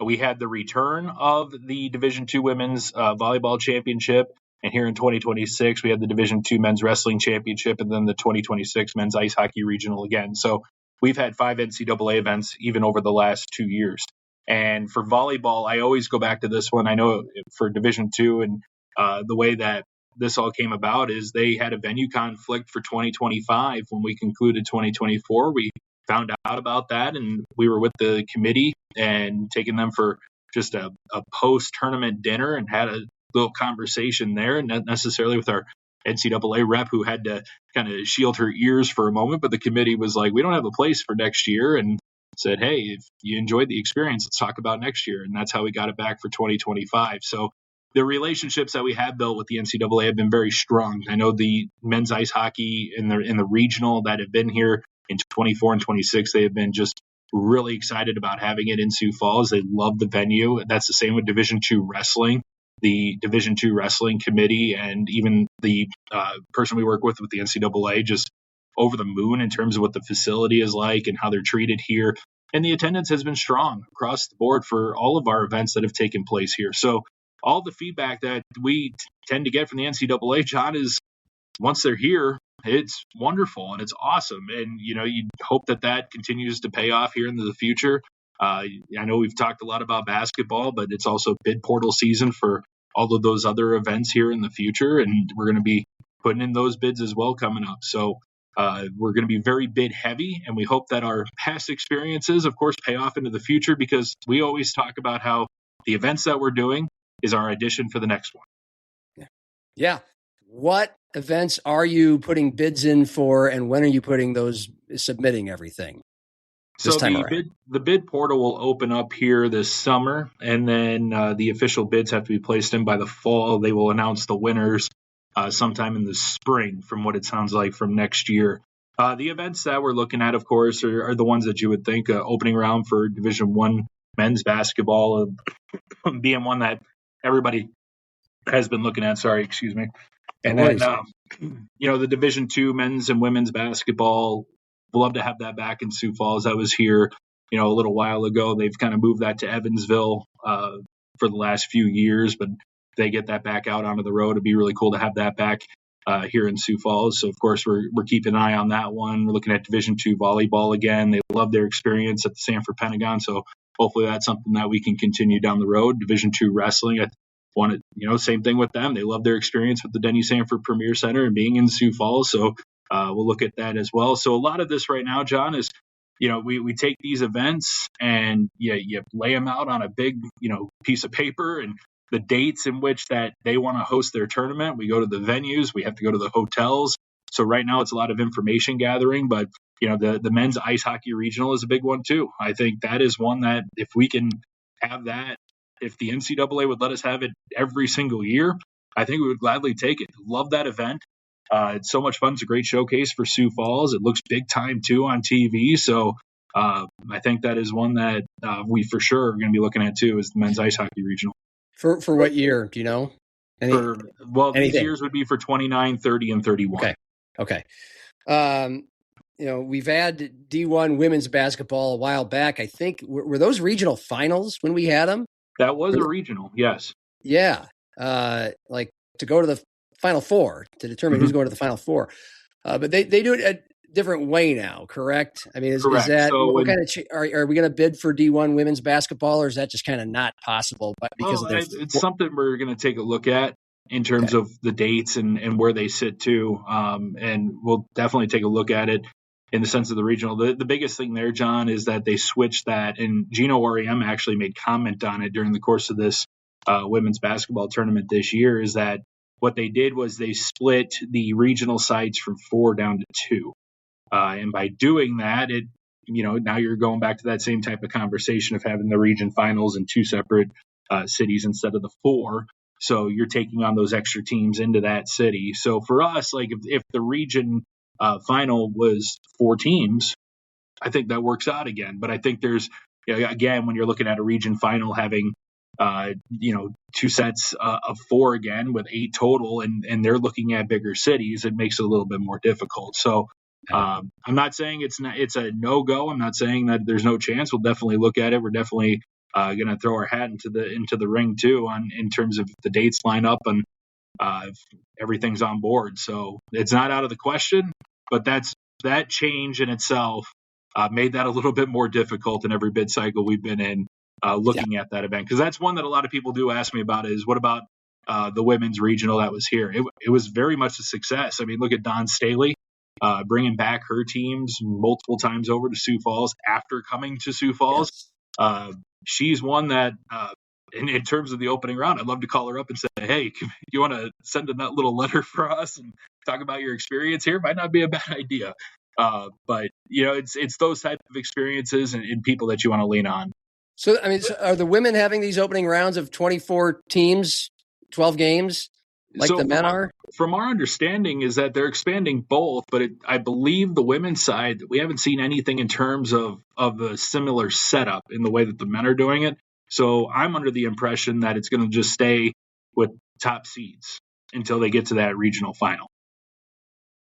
we had the return of the Division II women's volleyball championship. And here in 2026, we had the Division II men's wrestling championship, and then the 2026 men's ice hockey regional again. So we've had 5 NCAA events even over the last 2 years. And for volleyball, I always go back to this one. I know for Division II and the way that this all came about is they had a venue conflict for 2025. When we concluded 2024, we found out about that, and we were with the committee and taking them for just a post-tournament dinner and had a little conversation there, not necessarily with our NCAA rep who had to kind of shield her ears for a moment, but the committee was like, we don't have a place for next year, and said, hey, if you enjoyed the experience, let's talk about next year. And that's how we got it back for 2025. So the relationships that we have built with the NCAA have been very strong. I know the men's ice hockey in the regional that have been here in 24 and 26, they have been just really excited about having it in Sioux Falls. They love the venue. That's the same with Division II wrestling. The Division II wrestling committee and even the person we work with the NCAA just over the moon in terms of what the facility is like and how they're treated here. And the attendance has been strong across the board for all of our events that have taken place here. So all the feedback that we tend to get from the NCAA, John, is once they're here, it's wonderful and it's awesome. And, you hope that continues to pay off here into the future. I know we've talked a lot about basketball, but it's also bid portal season for all of those other events here in the future. And we're going to be putting in those bids as well coming up. So we're going to be very bid heavy, and we hope that our past experiences, of course, pay off into the future, because we always talk about how the events that we're doing is our addition for the next one. Yeah. What events are you putting bids in for, and when are you submitting everything? So the bid portal will open up here this summer, and then the official bids have to be placed in by the fall. They will announce the winners sometime in the spring, from what it sounds like, from next year. The events that we're looking at, of course, are the ones that you would think opening round for Division I men's basketball being one that everybody has been looking at. Sorry, excuse me. And then, the Division II men's and women's basketball, we'd love to have that back in Sioux Falls. I was here, a little while ago. They've kind of moved that to Evansville for the last few years, but they get that back out onto the road. It'd be really cool to have that back here in Sioux Falls. So, of course, we're keeping an eye on that one. We're looking at Division II volleyball again. They love their experience at the Sanford Pentagon, so hopefully that's something that we can continue down the road. Division II wrestling, I want to, same thing with them. They love their experience with the Denny Sanford Premier Center and being in Sioux Falls, so we'll look at that as well. So a lot of this right now, John, is we take these events and you lay them out on a big piece of paper and the dates in which that they want to host their tournament. We go to the venues, we have to go to the hotels. So right now it's a lot of information gathering, but the men's ice hockey regional is a big one too. I think that is one that if we can have that, if the NCAA would let us have it every single year, I think we would gladly take it. Love that event. It's so much fun. It's a great showcase for Sioux Falls. It looks big time too on TV. So I think that is one that we for sure are going to be looking at too, is the men's ice hockey regional. For what year? Do you know? These years would be for 29, 30, and 31. Okay. We've had D1 women's basketball a while back. I think were those regional finals when we had them? That was a regional, yes. Yeah, like to go to the Final Four to determine who's going to the Final Four. But they do it a different way now, correct? I mean, is that so what kind of are we going to bid for D1 women's basketball, or is that just kind of not possible? But because it's something we're going to take a look at in terms of the dates and where they sit too, and we'll definitely take a look at it in the sense of the regional. The biggest thing there, John, is that they switched that, and Gino Oriem actually made comment on it during the course of this women's basketball tournament this year, is that what they did was they split the regional sites from 4 down to 2. And by doing that, now you're going back to that same type of conversation of having the region finals in 2 separate cities instead of the 4. So you're taking on those extra teams into that city. So for us, like if the region final was 4 teams, I think that works out again. But I think there's, again, when you're looking at a region final having, 2 sets of 4 again with 8 total, and they're looking at bigger cities, it makes it a little bit more difficult. So I'm not saying it's a no-go. I'm not saying that there's no chance. We'll definitely look at it. We're definitely going to throw our hat into the ring too in terms of the dates line up and if everything's on board. So it's not out of the question, but that change in itself made that a little bit more difficult in every bid cycle we've been in looking at that event. Because that's one that a lot of people do ask me about is what about the women's regional that was here? It was very much a success. I mean, look at Dawn Staley bringing back her teams multiple times over to Sioux Falls after coming to Sioux Falls. Yes. She's one that in terms of the opening round, I'd love to call her up and say, hey, you want to send a little letter for us and talk about your experience here? Might not be a bad idea. But it's those type of experiences and people that you want to lean on. So, I mean, are the women having these opening rounds of 24 teams, 12 games, like the men are? From our understanding is that they're expanding both, but I believe the women's side, we haven't seen anything in terms of a similar setup in the way that the men are doing it. So I'm under the impression that it's going to just stay with top seeds until they get to that regional final.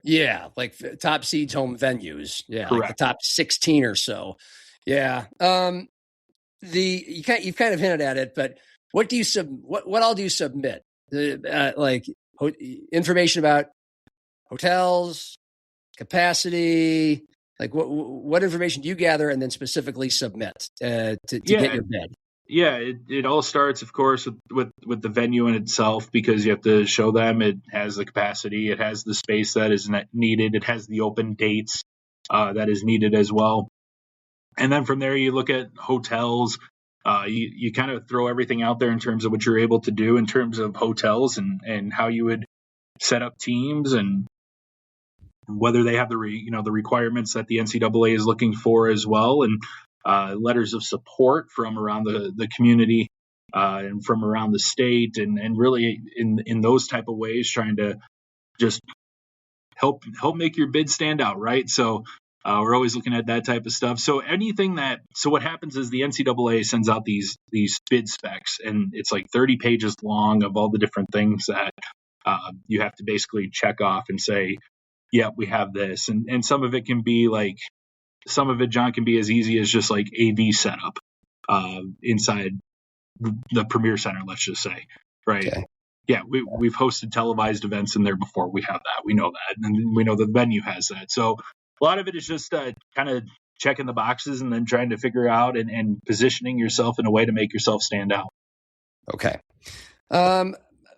Yeah, like top seeds, home venues. Yeah, correct. Like the top 16 or so. Yeah. You've kind of hinted at it, but what all do you submit? Like information about hotels, capacity. Like what information do you gather and then specifically submit to get your bid? Yeah, it all starts, of course, with the venue in itself, because you have to show them it has the capacity, it has the space that is needed, it has the open dates that is needed as well. And then from there, you look at hotels. You kind of throw everything out there in terms of what you're able to do in terms of hotels and how you would set up teams and whether they have the requirements that the NCAA is looking for as well, and letters of support from around the community and from around the state, and really in those type of ways, trying to just help make your bid stand out, right? So we're always looking at that type of stuff. So what happens is the NCAA sends out these bid specs, and it's like 30 pages long of all the different things that you have to basically check off and say, yeah, we have this. And some of it can be like, some of it, John, can be as easy as just like AV setup inside the Premier Center, let's just say, right? Okay. Yeah, we've hosted televised events in there before. We have that. We know that. And we know the venue has that. So a lot of it is just kind of checking the boxes and then trying to figure out and positioning yourself in a way to make yourself stand out. Okay.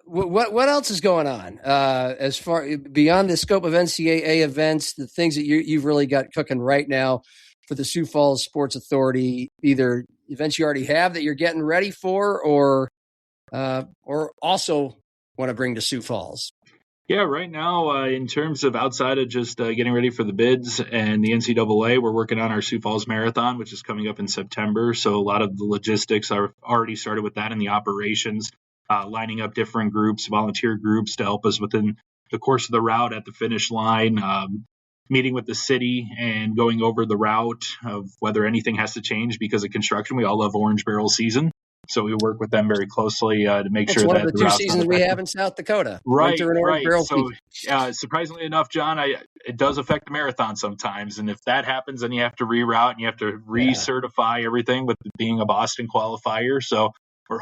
What else is going on as far beyond the scope of NCAA events, the things that you've really got cooking right now for the Sioux Falls Sports Authority, either events you already have that you're getting ready for or also want to bring to Sioux Falls? Yeah, right now, in terms of outside of just getting ready for the bids and the NCAA, we're working on our Sioux Falls Marathon, which is coming up in September. So a lot of the logistics are already started with that and the operations, lining up different groups, volunteer groups to help us within the course of the route at the finish line, meeting with the city and going over the route of whether anything has to change because of construction. We all love Orange Barrel season. So we work with them very closely to make sure that one of the 2 seasons we have in South Dakota. Right. So surprisingly enough, John, it does affect the marathon sometimes. And if that happens, then you have to reroute and you have to recertify everything with being a Boston qualifier. So we're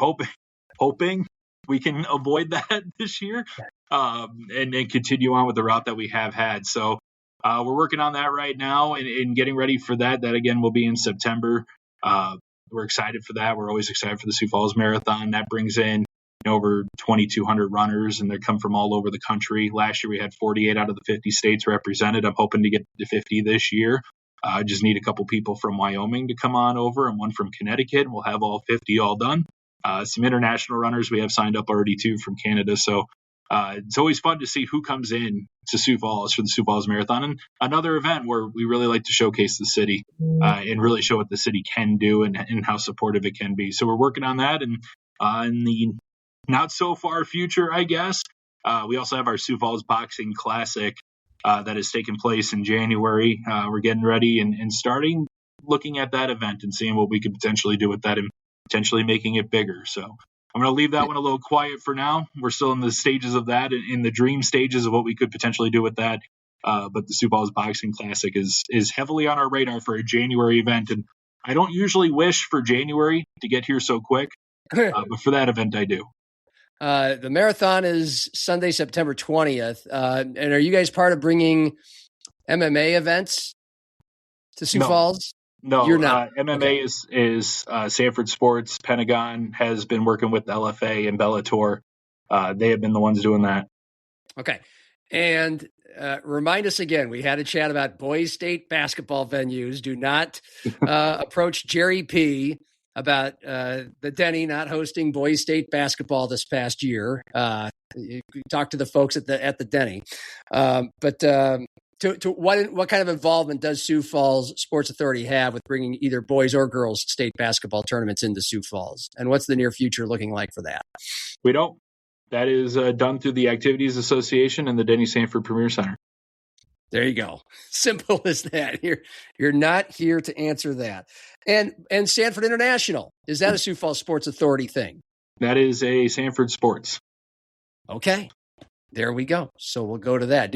hoping we can avoid that this year and continue on with the route that we have had. So we're working on that right now and getting ready for that. That, again, will be in September. We're excited for that. We're always excited for the Sioux Falls Marathon. That brings in over 2,200 runners, and they come from all over the country. Last year, we had 48 out of the 50 states represented. I'm hoping to get to 50 this year. I just need a couple people from Wyoming to come on over and one from Connecticut. We'll have all 50 all done. Some international runners we have signed up already, too, from Canada. So it's always fun to see who comes in to Sioux Falls for the Sioux Falls Marathon, and another event where we really like to showcase the city and really show what the city can do and how supportive it can be. So we're working on that, and in the not so far future, I guess, we also have our Sioux Falls Boxing Classic that is taking place in January. We're getting ready and starting looking at that event and seeing what we could potentially do with that and potentially making it bigger. So I'm going to leave that one a little quiet for now. We're still in the stages of that, in the dream stages of what we could potentially do with that. But the Sioux Falls Boxing Classic is heavily on our radar for a January event. And I don't usually wish for January to get here so quick, but for that event, I do. The marathon is Sunday, September 20th. And are you guys part of bringing MMA events to Sioux Falls? No, you're not. MMA okay. is Sanford Sports. Pentagon has been working with LFA and Bellator. They have been the ones doing that. Okay. And remind us again, we had a chat about Boys State basketball venues. Do not approach Jerry P. about the Denny not hosting Boys State basketball this past year. You talk to the folks at the Denny. To what kind of involvement does Sioux Falls Sports Authority have with bringing either boys or girls state basketball tournaments into Sioux Falls? And what's the near future looking like for that? We don't. That is done through the Activities Association and the Denny Sanford Premier Center. There you go. Simple as that. You're not here to answer that. And Sanford International, is that a Sioux Falls Sports Authority thing? That is a Sanford Sports. Okay. There we go. So we'll go to that.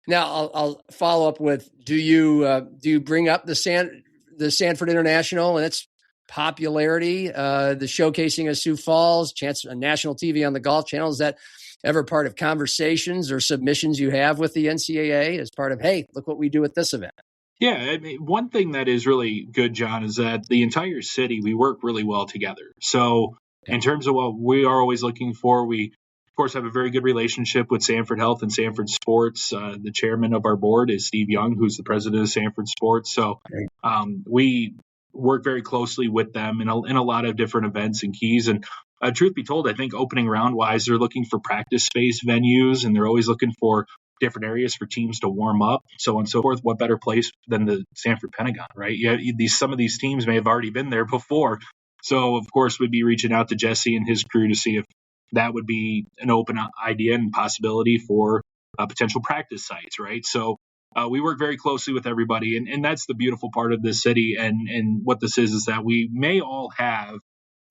Now I'll follow up with, do you bring up the Sanford International and its popularity, the showcasing of Sioux Falls, chance on national TV on the Golf Channel? Is that ever part of conversations or submissions you have with the NCAA as part of, hey, look what we do at this event? Yeah, I mean, one thing that is really good, John, is that the entire city, we work really well together. So in terms of what we are always looking for, we, of course, have a very good relationship with Sanford Health and Sanford Sports. The chairman of our board is Steve Young, who's the president of Sanford Sports. So we work very closely with them in a lot of different events and keys. And truth be told, I think opening round wise, they're looking for practice space venues, and they're always looking for different areas for teams to warm up, so on and so forth. What better place than the Sanford Pentagon, right? Yeah, some of these teams may have already been there before. So, of course, we'd be reaching out to Jesse and his crew to see if that would be an open idea and possibility for potential practice sites, right? So we work very closely with everybody, and that's the beautiful part of this city. And what this is that we may all have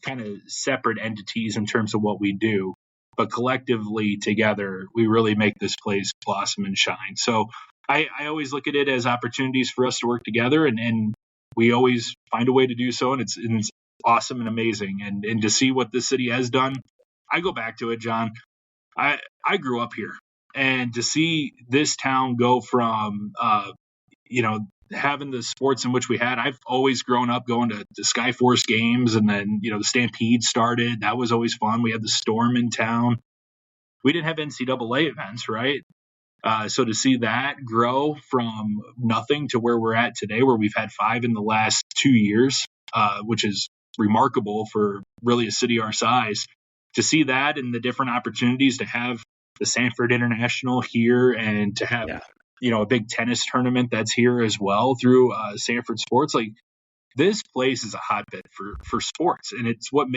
kind of separate entities in terms of what we do, but collectively together, we really make this place blossom and shine. So I always look at it as opportunities for us to work together, and we always find a way to do so. And it's awesome and amazing. And to see what this city has done, I go back to it, John. I grew up here, and to see this town go from, having the sports in which we had, I've always grown up going to Skyforce games, and then, the Stampede started. That was always fun. We had the Storm in town. We didn't have NCAA events, right? So to see that grow from nothing to where we're at today, where we've had 5 in the last 2 years, which is remarkable for really a city our size, to see that and the different opportunities to have the Sanford International here, and to have a big tennis tournament that's here as well through Sanford Sports. Like, this place is a hotbed for sports, and it's what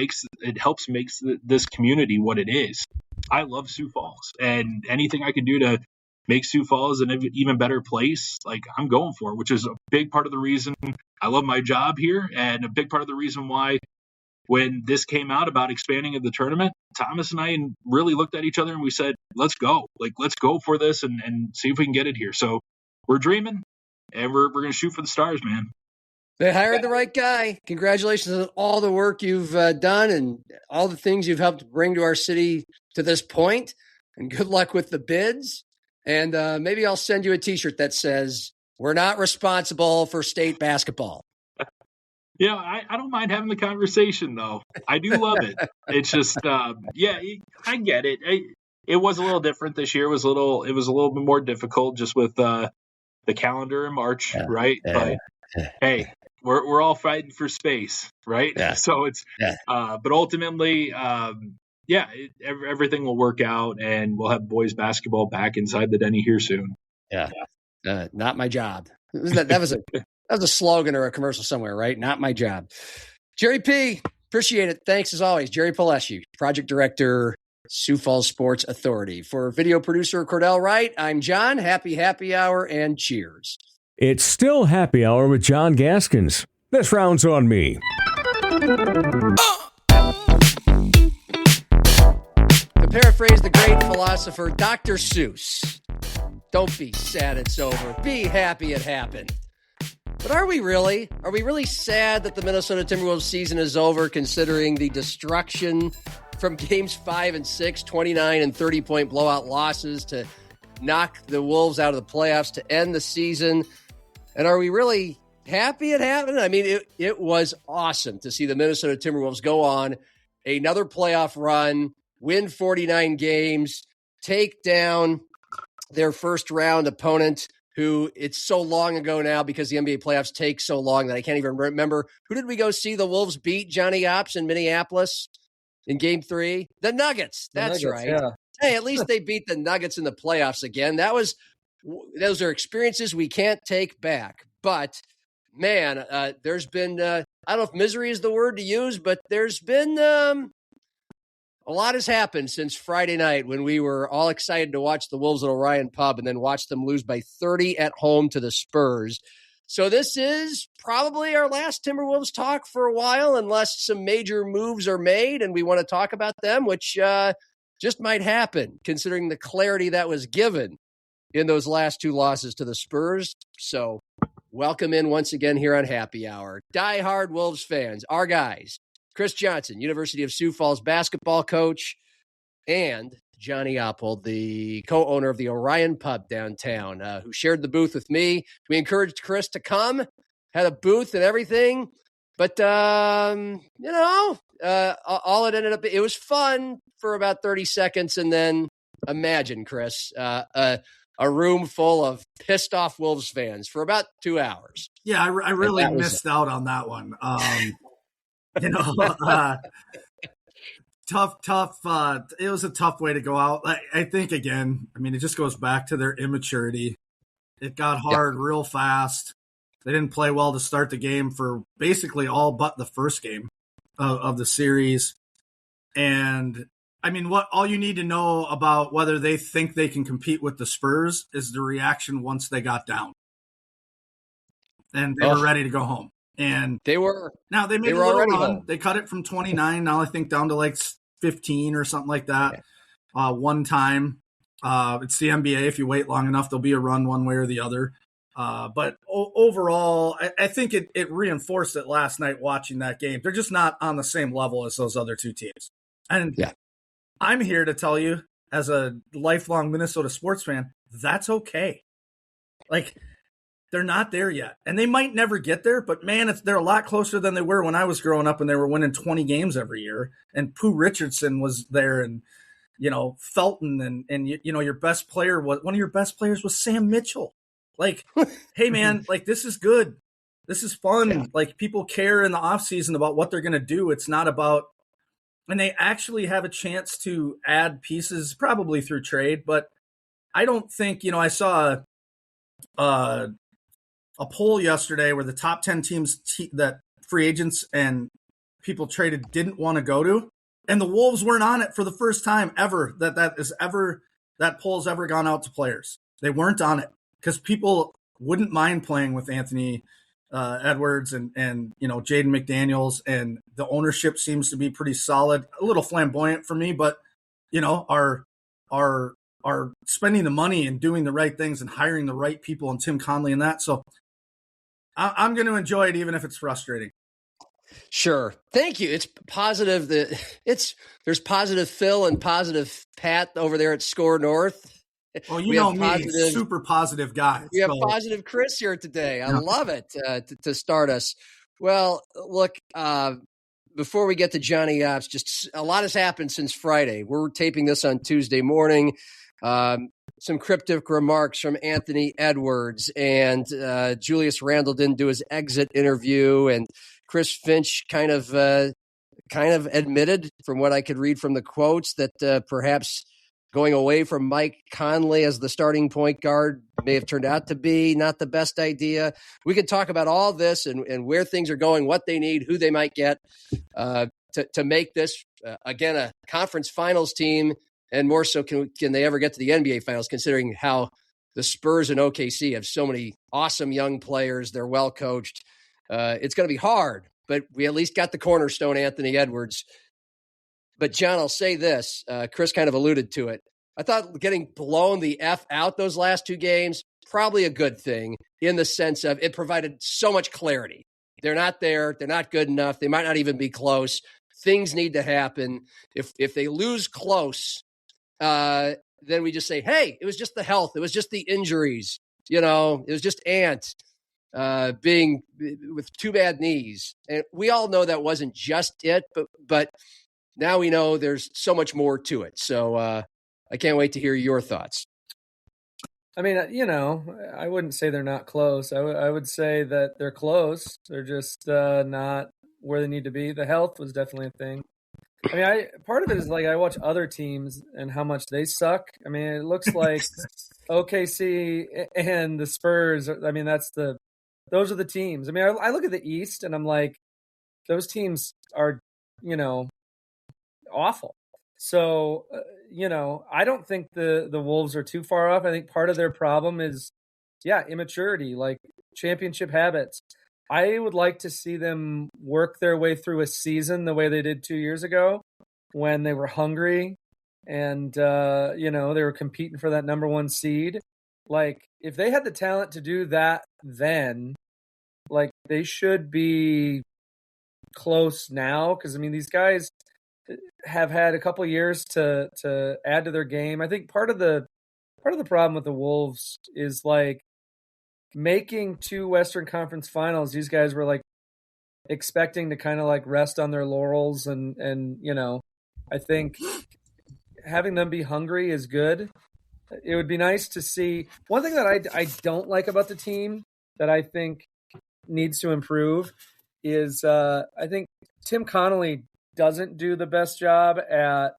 helps makes this community what it is. I love Sioux Falls, and anything I can do to make Sioux Falls an even better place, like, I'm going for it, which is a big part of the reason I love my job here, and a big part of the reason why when this came out about expanding of the tournament, Thomas and I really looked at each other and we said, let's go. Let's go for this and see if we can get it here. So we're dreaming, and we're going to shoot for the stars, man. They hired the right guy. Congratulations on all the work you've done and all the things you've helped bring to our city to this point. And good luck with the bids. And maybe I'll send you a T-shirt that says, "We're not responsible for state basketball." I don't mind having the conversation, though. I do love it. It's just, I get it. It was a little different this year. It was a little bit more difficult just with the calendar in March, right? But hey, we're all fighting for space, right? So it's, but ultimately, yeah, everything will work out, and we'll have boys basketball back inside the Denny here soon. Yeah. Not my job. That was a slogan or a commercial somewhere, right? Not my job. Jerry P, appreciate it. Thanks as always. Jerry Pileski, Project Director, Sioux Falls Sports Authority. For video producer Cordell Wright, I'm John. Happy hour and cheers. It's still happy hour with John Gaskins. This round's on me. To paraphrase the great philosopher Dr. Seuss, don't be sad it's over. Be happy it happened. But are we really? Are we really sad that the Minnesota Timberwolves season is over, considering the destruction from games 5 and 6, 29 and 30-point blowout losses to knock the Wolves out of the playoffs to end the season? And are we really happy it happened? I mean, it was awesome to see the Minnesota Timberwolves go on another playoff run, win 49 games, take down their first round opponent, who it's so long ago now because the NBA playoffs take so long that I can't even remember. Who did we go see the Wolves beat, Johnny Ops, in Minneapolis in game 3? The Nuggets. That's right. Yeah. Hey, at least they beat the Nuggets in the playoffs again. Those are experiences we can't take back. But, man, there's been, I don't know if misery is the word to use, but there's been a lot has happened since Friday night when we were all excited to watch the Wolves at Orion Pub and then watch them lose by 30 at home to the Spurs. So this is probably our last Timberwolves talk for a while, unless some major moves are made and we want to talk about them, which just might happen considering the clarity that was given in those last 2 losses to the Spurs. So welcome in once again here on Happy Hour. Die-hard Wolves fans, our guys, Chris Johnson, University of Sioux Falls basketball coach, and Johnny Oppold, the co-owner of the Orion Pub downtown, who shared the booth with me. We encouraged Chris to come, had a booth and everything. But, all it ended up, it was fun for about 30 seconds. And then imagine, Chris, a room full of pissed off Wolves fans for about 2 hours. Yeah, I really missed out on that one. Tough. It was a tough way to go out. I think, again, it just goes back to their immaturity. It got hard real fast. They didn't play well to start the game for basically all but the first game of the series. And all you need to know about whether they think they can compete with the Spurs is the reaction once they got down. And they were ready to go home. And they were. Now they made a little run. Home. They cut it from 29 now, I think, down to like 15 or something like that. One time. It's the NBA. If you wait long enough, there'll be a run one way or the other. But overall, I think it reinforced it last night watching that game. They're just not on the same level as those other 2 teams. And I'm here to tell you, as a lifelong Minnesota sports fan, that's okay. They're not there yet. And they might never get there, but man, they're a lot closer than they were when I was growing up and they were winning 20 games every year. And Pooh Richardson was there, and, Felton and your best player one of your best players was Sam Mitchell. Hey man, this is good. This is fun. Yeah. People care in the off season about what they're going to do. It's not about, and they actually have a chance to add pieces probably through trade, but I don't think, I saw a poll yesterday where the top 10 teams that free agents and people traded didn't want to go to, and the Wolves weren't on it for the first time ever that poll's ever gone out to players. They weren't on it because people wouldn't mind playing with Anthony Edwards and Jaden McDaniels, and the ownership seems to be pretty solid, a little flamboyant for me, but are spending the money and doing the right things and hiring the right people, and Tim Conley and that. So I'm going to enjoy it, even if it's frustrating. Sure. Thank you. It's positive there's positive Phil and positive Pat over there at Score North. Well, you know me, super positive guy. We have positive Chris here today. I love it to start us. Well, look, before we get to Johnny Ops, just a lot has happened since Friday. We're taping this on Tuesday morning. Some cryptic remarks from Anthony Edwards, and Julius Randle didn't do his exit interview, and Chris Finch kind of kind of admitted, from what I could read from the quotes, that perhaps going away from Mike Conley as the starting point guard may have turned out to be not the best idea. We could talk about all this and where things are going, what they need, who they might get to make this, again, a conference finals team. And more so, can they ever get to the NBA finals, considering how the Spurs and OKC have so many awesome young players. They're well coached. It's going to be hard, but we at least got the cornerstone, Anthony Edwards. But, John, I'll say this. Chris kind of alluded to it. I thought getting blown the F out those last two games, probably a good thing in the sense of it provided so much clarity. They're not there. They're not good enough. They might not even be close. Things need to happen. If they lose close, then we just say, hey, it was just the health. It was just the injuries. It was just Ant being with two bad knees. And we all know that wasn't just it, but now we know there's so much more to it. So I can't wait to hear your thoughts. I mean, I wouldn't say they're not close. I would say that they're close. They're just not where they need to be. The health was definitely a thing. I mean, part of it is like I watch other teams and how much they suck. I mean, it looks like OKC and the Spurs. I mean, those are the teams. I mean, I look at the East and I'm like, those teams are, awful. So, I don't think the Wolves are too far off. I think part of their problem is, immaturity, like championship habits. I would like to see them work their way through a season the way they did 2 years ago when they were hungry and, they were competing for that number one seed. Like, if they had the talent to do that then, like, they should be close now. Because, I mean, these guys have had a couple years to add to their game. I think part of the problem with the Wolves is like making two Western Conference Finals. These guys were like expecting to kind of like rest on their laurels, and I think having them be hungry is good. It would be nice to see. One thing that I don't like about the team that I think needs to improve is I think Tim Connolly doesn't do the best job at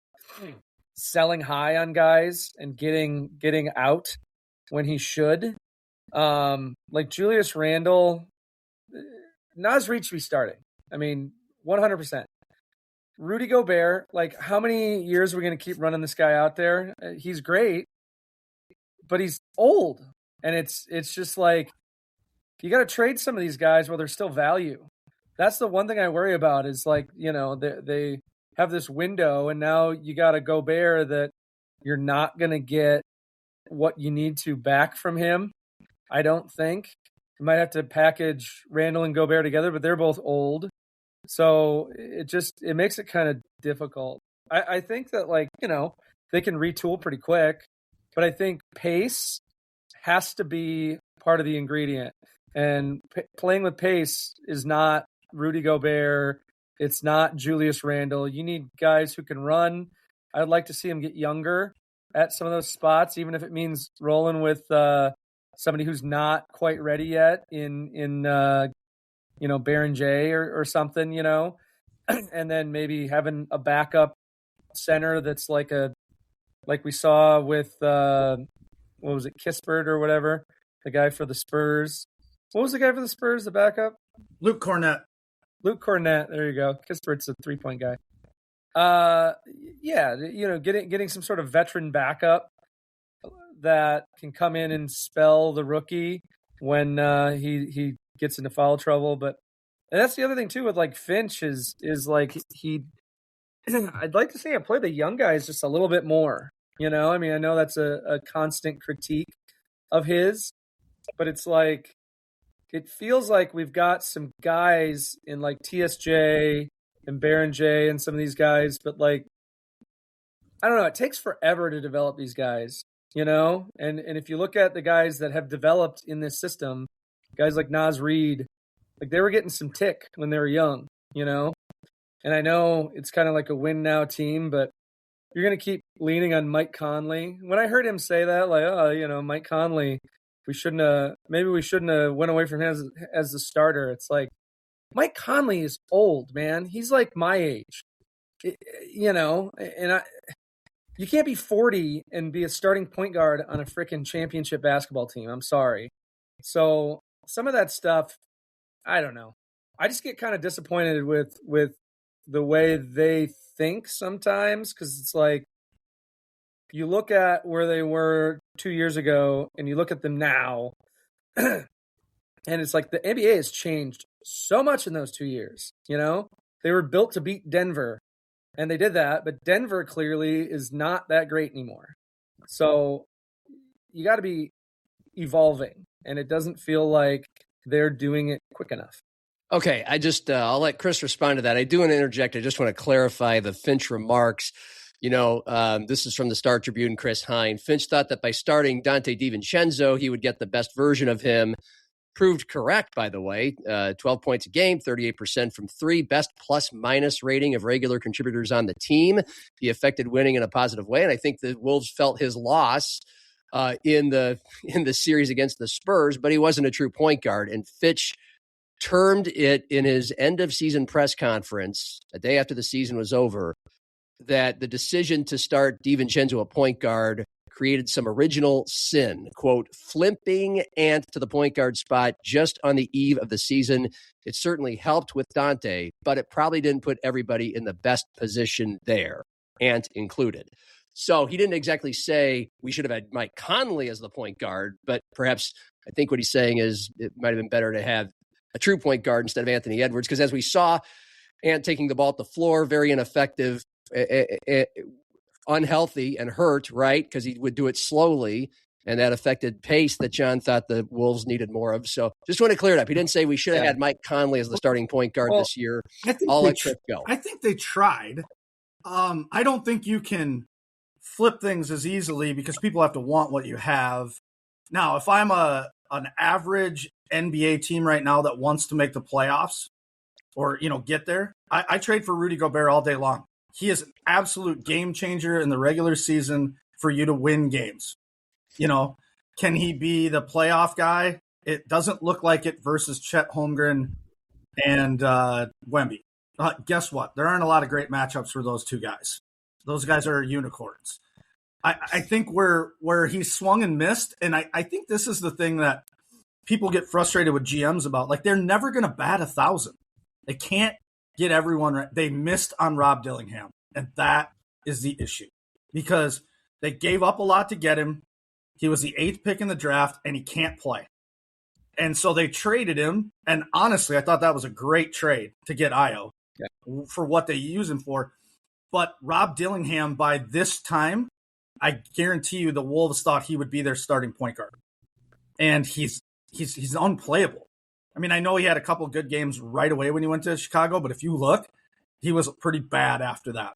selling high on guys and getting out when he should. Like Julius Randle, Naz Reid should be starting. I mean, 100%. Rudy Gobert, like how many years are we going to keep running this guy out there? He's great, but he's old. And it's just like, you got to trade some of these guys while there's still value. That's the one thing I worry about is like, they have this window and now you got a Gobert that you're not going to get what you need to back from him. I don't think. You might have to package Randall and Gobert together, but they're both old. So it makes it kind of difficult. I think that they can retool pretty quick, but I think pace has to be part of the ingredient. And playing with pace is not Rudy Gobert. It's not Julius Randle. You need guys who can run. I'd like to see him get younger at some of those spots, even if it means rolling with somebody who's not quite ready yet in Baron J or something, and then maybe having a backup center that's like we saw with what was it, Kispert or whatever, the guy for the Spurs. What was the guy for the Spurs, the backup? Luke Cornett. There you go. Kispert's a 3-point guy. Getting some sort of veteran backup that can come in and spell the rookie when he gets into foul trouble. But that's the other thing too with like Finch is like I'd like to see him play the young guys just a little bit more. I mean, I know that's a constant critique of his, but it's like it feels like we've got some guys in like TSJ and Baron J and some of these guys, but like I don't know, it takes forever to develop these guys, and if you look at the guys that have developed in this system, guys like Naz Reid, like they were getting some tick when they were young, and I know it's kind of like a win now team, but you're going to keep leaning on Mike Conley. When I heard him say that, like, Mike Conley, we shouldn't have went away from him as the starter. It's like, Mike Conley is old, man. He's like my age, you know, and you can't be 40 and be a starting point guard on a freaking championship basketball team. I'm sorry. So some of that stuff, I don't know. I just get kind of disappointed with the way they think sometimes, because it's like you look at where they were 2 years ago and you look at them now, and it's like the NBA has changed so much in those 2 years. You know, they were built to beat Denver, and they did that, but Denver clearly is not that great anymore. So you got to be evolving, and it doesn't feel like they're doing it quick enough. Okay, I'll let Chris respond to that. I do want to interject. I just want to clarify the Finch remarks. You know, this is from the Star Tribune, Chris Hine. Finch thought that by starting Dante DiVincenzo, he would get the best version of him. Proved correct, by the way. 12 points a game, 38% from three, best plus-minus rating of regular contributors on the team. He affected winning in a positive way, and I think the Wolves felt his loss in the series against the Spurs, but he wasn't a true point guard, and Fitch termed it in his end-of-season press conference, a day after the season was over, that the decision to start DiVincenzo a point guard created some original sin, quote, flipping Ant to the point guard spot just on the eve of the season. It certainly helped with Dante, but it probably didn't put everybody in the best position there, Ant included. So he didn't exactly say we should have had Mike Conley as the point guard, but perhaps I think what he's saying is it might have been better to have a true point guard instead of Anthony Edwards, because as we saw, Ant taking the ball at the floor, very ineffective, unhealthy and hurt, right? Because he would do it slowly, and that affected pace that John thought the Wolves needed more of. So just want to clear it up. He didn't say we should have had Mike Conley as the starting point guard this year. I'll let Chris go. I think they tried. I don't think you can flip things as easily because people have to want what you have. Now, if I'm an average NBA team right now that wants to make the playoffs or, you know, get there, I trade for Rudy Gobert all day long. He is an absolute game changer in the regular season for you to win games. You know, can he be the playoff guy? It doesn't look like it versus Chet Holmgren and Wemby. Guess what? There aren't a lot of great matchups for those two guys. Those guys are unicorns. I think where he swung and missed, and I think this is the thing that people get frustrated with GMs about. Like, they're never going to bat 1,000. They can't get everyone right. They missed on Rob Dillingham, and that is the issue because they gave up a lot to get him. He was the 8th pick in the draft, and he can't play. And so they traded him, and honestly, I thought that was a great trade to get Io for what they use him for. But Rob Dillingham, by this time, I guarantee you the Wolves thought he would be their starting point guard. And he's unplayable. I mean, I know he had a couple good games right away when he went to Chicago, but if you look, he was pretty bad after that.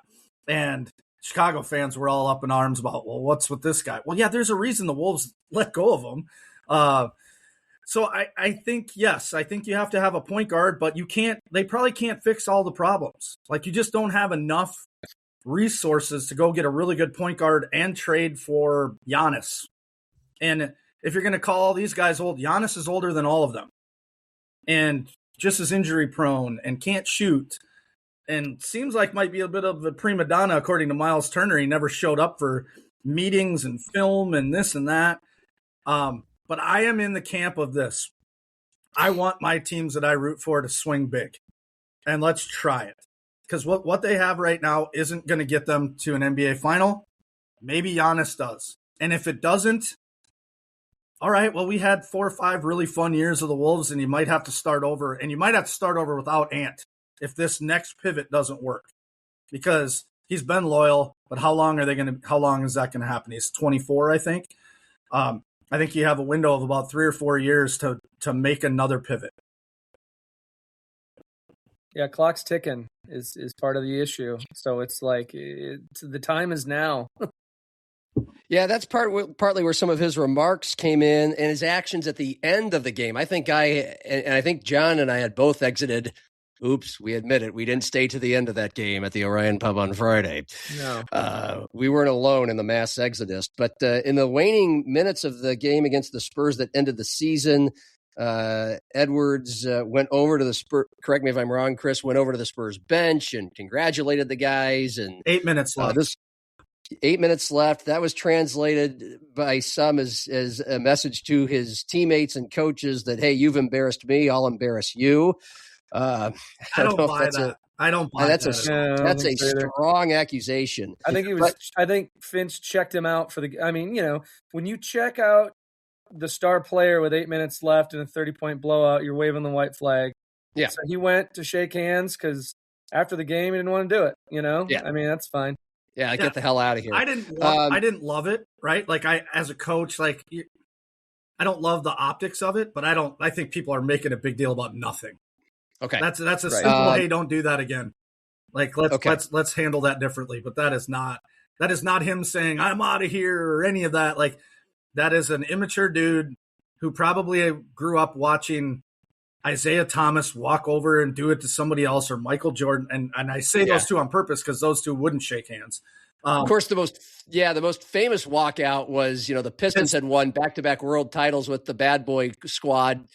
And Chicago fans were all up in arms about, well, what's with this guy? Well, yeah, there's a reason the Wolves let go of him. So I think, yes, I think you have to have a point guard, but they probably can't fix all the problems. Like, you just don't have enough resources to go get a really good point guard and trade for Giannis. And if you're going to call these guys old, Giannis is older than all of them and just as injury prone and can't shoot and seems like might be a bit of a prima donna, according to Miles Turner. He never showed up for meetings and film and this and that. But I am in the camp of this. I want my teams that I root for to swing big, and let's try it. Because what they have right now isn't going to get them to an NBA final. Maybe Giannis does. And if it doesn't, all right, well, we had 4 or 5 really fun years of the Wolves, and you might have to start over. And you might have to start over without Ant if this next pivot doesn't work. Because he's been loyal, but how long is that going to happen? He's 24, I think. I think you have a window of about 3 or 4 years to make another pivot. Yeah, clock's ticking is part of the issue. So it's like the time is now. Yeah, that's partly where some of his remarks came in and his actions at the end of the game. I think I think John and I had both exited. Oops, we admit it. We didn't stay to the end of that game at the Orion Pub on Friday. No. We weren't alone in the mass exodus. But in the waning minutes of the game against the Spurs that ended the season, Edwards went over to the Spurs. Correct me if I'm wrong, Chris. Went over to the Spurs bench and congratulated the guys. And 8 minutes left. 8 minutes left. That was translated by some as a message to his teammates and coaches that, hey, you've embarrassed me, I'll embarrass you. I don't buy that. I don't buy that's that. That's a strong accusation. I think Finch checked him out for the. I mean, when you check out the star player with 8 minutes left in a 30-point blowout, you're waving the white flag. Yeah. So he went to shake hands because after the game he didn't want to do it. Yeah. I mean, that's fine. Yeah, get the hell out of here. I didn't love it, right? Like as a coach, I don't love the optics of it, but I think people are making a big deal about nothing. Okay. That's a simple, hey, don't do that again. Like let's handle that differently. But that is not him saying I'm out of here or any of that. Like that is an immature dude who probably grew up watching Isaiah Thomas walk over and do it to somebody else, or Michael Jordan. And I say those two on purpose because those two wouldn't shake hands. Of course, the most famous walkout was, the Pistons had won back-to-back world titles with the bad boy squad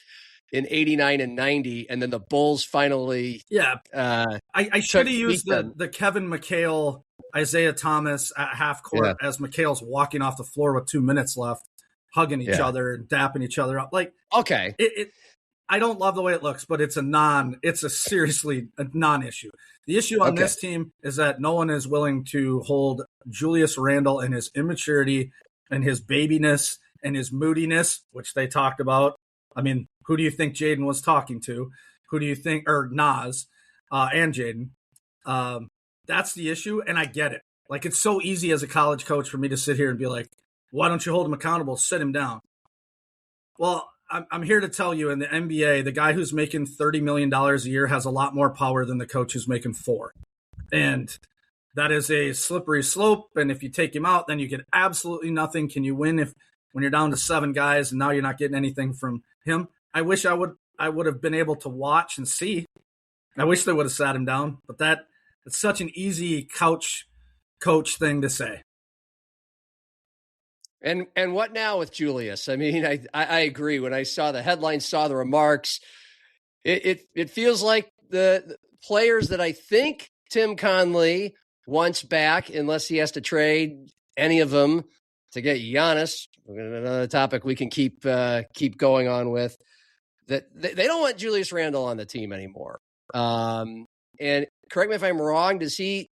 in 89 and 90. And then the Bulls finally. Yeah. I should have used the Kevin McHale, Isaiah Thomas at half court as McHale's walking off the floor with 2 minutes left, hugging each other and dapping each other up. Like, okay. I don't love the way it looks, but it's seriously a non-issue. The issue on this team is that no one is willing to hold Julius Randle and his immaturity and his babiness and his moodiness, which they talked about. I mean, who do you think Jaden was talking to? Who do you think, or Nas and Jaden? That's the issue, and I get it. Like, it's so easy as a college coach for me to sit here and be like, why don't you hold him accountable? Sit him down. Well, I'm here to tell you, in the NBA, the guy who's making $30 million a year has a lot more power than the coach who's making $4 million. And that is a slippery slope. And if you take him out, then you get absolutely nothing. Can you win when you're down to 7 guys and now you're not getting anything from him? I wish I would have been able to watch and see. I wish they would have sat him down, but it's such an easy couch coach thing to say. And what now with Julius? I mean, I agree. When I saw the headlines, saw the remarks, it feels like the players that I think Tim Conley wants back, unless he has to trade any of them to get Giannis, another topic we can keep going on with, that they don't want Julius Randle on the team anymore. And correct me if I'm wrong, does he,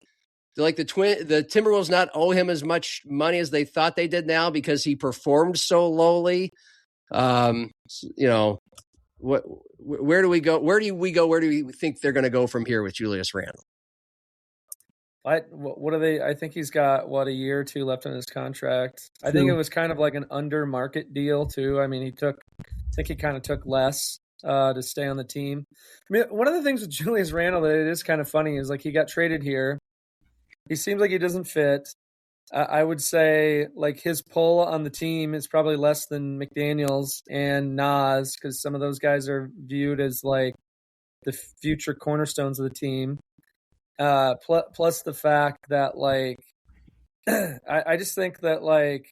like the Timberwolves, not owe him as much money as they thought they did now because he performed so lowly? Where do we go? Where do we think they're going to go from here with Julius Randle? What are they? I think he's got a year or two left on his contract. I think it was kind of like an under market deal too. I mean, I think he kind of took less to stay on the team. I mean, one of the things with Julius Randle that it is kind of funny is like he got traded here. He seems like he doesn't fit. I would say like his pull on the team is probably less than McDaniels and Nas, because some of those guys are viewed as like the future cornerstones of the team. Plus the fact that like I just think that like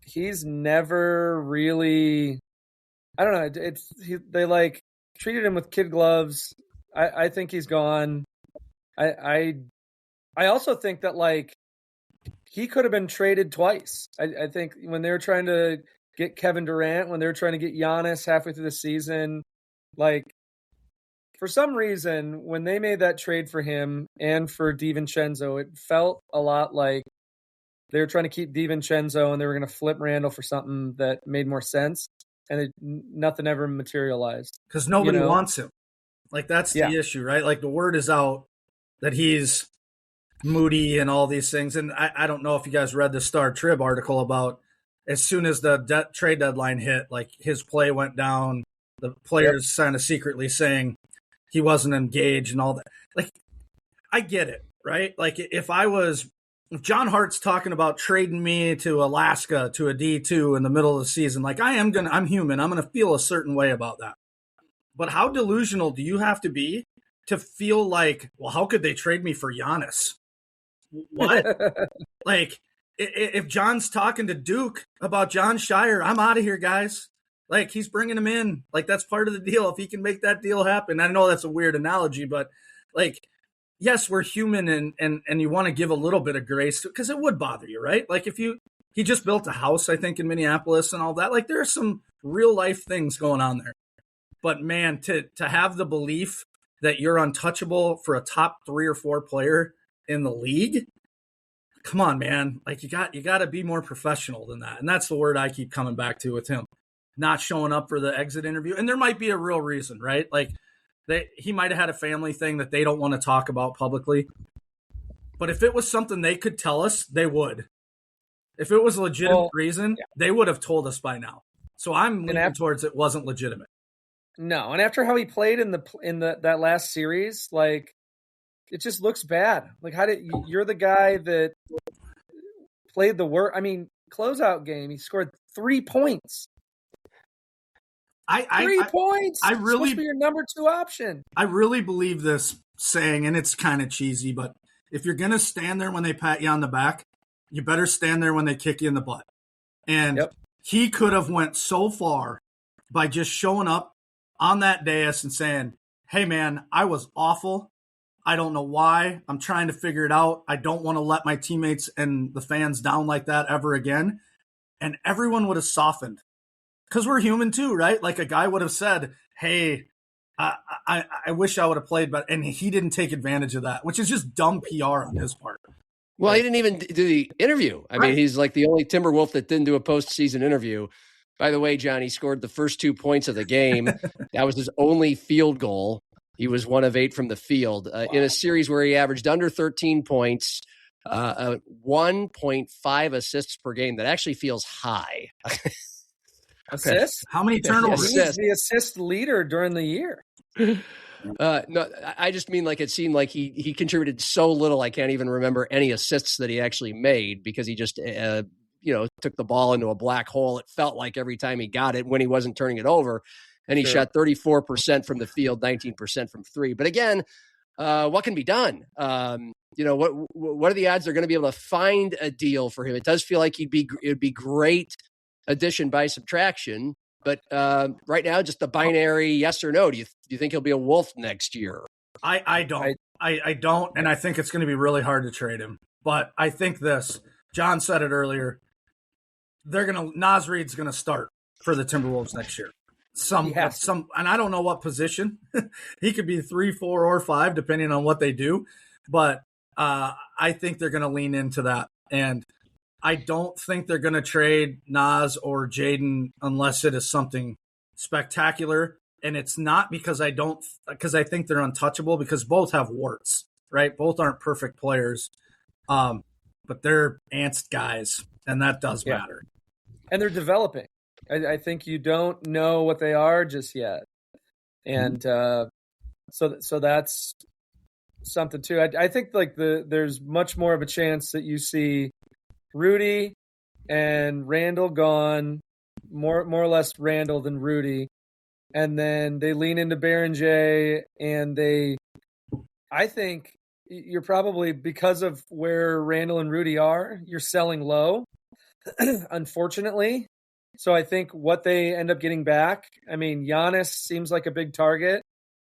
he's never really, I don't know. They like treated him with kid gloves. I think he's gone. I also think that like he could have been traded twice. I think when they were trying to get Kevin Durant, when they were trying to get Giannis halfway through the season, like for some reason when they made that trade for him and for DiVincenzo, it felt a lot like they were trying to keep DiVincenzo and they were going to flip Randle for something that made more sense, and nothing ever materialized because nobody wants him. Like that's the issue, right? Like the word is out that he's moody and all these things. And I don't know if you guys read the Star Trib article about as soon as the trade deadline hit, like his play went down, the players kind of secretly saying he wasn't engaged and all that. Like, I get it, right? Like if John Hart's talking about trading me to Alaska to a D2 in the middle of the season, like I'm human. I'm going to feel a certain way about that. But how delusional do you have to be to feel like, well, how could they trade me for Giannis? What? Like, if John's talking to Duke about John Shire, I'm out of here, guys. Like, he's bringing him in. Like, that's part of the deal. If he can make that deal happen. I know that's a weird analogy, but like, yes, we're human and you want to give a little bit of grace because it would bother you, right? Like, he just built a house, I think, in Minneapolis and all that. Like, there are some real life things going on there. But man, to have the belief that you're untouchable for a top 3 or 4 player in the league, come on, man. Like, you got to be more professional than that. And that's the word I keep coming back to with him. Not showing up for the exit interview. And there might be a real reason, right? Like, he might have had a family thing that they don't want to talk about publicly. But if it was something they could tell us, they would. If it was a legitimate reason, they would have told us by now. So I'm leaning towards it wasn't legitimate. No, and after how he played in that last series, like, it just looks bad. Like, you're the guy that played the work. I mean, closeout game, he scored 3 points. 3 points. I really supposed to be your number 2 option. I really believe this saying, and it's kind of cheesy, but if you're gonna stand there when they pat you on the back, you better stand there when they kick you in the butt. And he could have went so far by just showing up on that dais and saying, "Hey man, I was awful. I don't know why. I'm trying to figure it out. I don't want to let my teammates and the fans down like that ever again." And everyone would have softened. Because we're human too, right? Like, a guy would have said, "Hey, I wish I would have played," but and he didn't take advantage of that, which is just dumb PR on his part. Well, he didn't even do the interview. I mean, he's like the only Timberwolf that didn't do a postseason interview. By the way, John, he scored the first 2 points of the game. That was his only field goal. He was 1 of 8 from the field in a series where he averaged under 13 points, 1.5 assists per game. That actually feels high. Assists? How many turnovers? He's the assist leader during the year. No, I just mean, like, it seemed like he contributed so little. I can't even remember any assists that he actually made because he just, took the ball into a black hole. It felt like every time he got it when he wasn't turning it over, and he shot 34% from the field, 19% from 3. But again, what can be done? What are the odds they're going to be able to find a deal for him? It does feel like it'd be great addition by subtraction. But right now, just the binary yes or no. Do you think he'll be a Wolf next year? I don't. I don't, and I think it's going to be really hard to trade him. But I think this. John said it earlier. Naz Reid's going to start for the Timberwolves next year. And I don't know what position. He could be 3, 4, or 5, depending on what they do. But I think they're going to lean into that. And I don't think they're going to trade Naz or Jaden unless it is something spectacular. And it's not because I think they're untouchable, because both have warts, right? Both aren't perfect players, but they're ants guys, and that does matter. And they're developing. I think you don't know what they are just yet. And so that's something too. I think like there's much more of a chance that you see Rudy and Randall gone, more or less Randall than Rudy, and then they lean into Berenger, and I think you're probably, because of where Randall and Rudy are, you're selling low, unfortunately. So I think what they end up getting back, I mean, Giannis seems like a big target.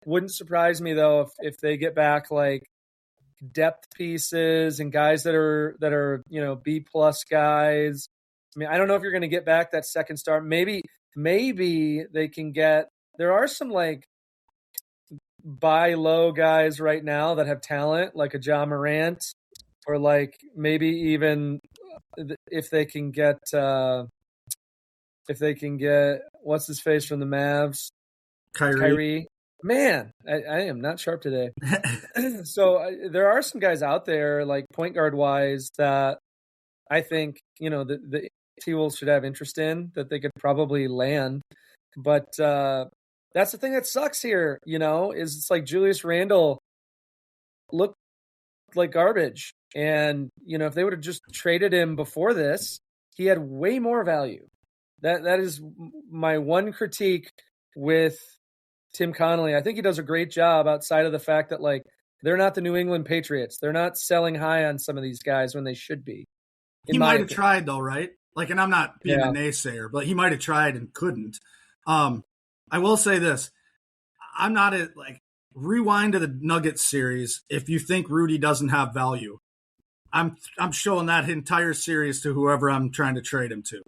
Wouldn't surprise me though if they get back like depth pieces and guys that are B+ guys. I mean, I don't know if you're going to get back that second star. Maybe they can get. There are some like buy low guys right now that have talent, like a Ja Morant, or like maybe even if they can get what's his face from the Mavs, Kyrie. Man, I am not sharp today. So there are some guys out there, like point guard wise, that I think the T-Wolves should have interest in, that they could probably land. But that's the thing that sucks here, is it's like Julius Randle looked like garbage. And, if they would have just traded him before this, he had way more value. That is my one critique with Tim Connolly. I think he does a great job, outside of the fact that, like, they're not the New England Patriots. They're not selling high on some of these guys when they should be. He might have tried though, right? Like, and I'm not being a naysayer, but he might have tried and couldn't. I will say this. I'm not rewind to the Nuggets series. If you think Rudy doesn't have value, I'm showing that entire series to whoever I'm trying to trade him to.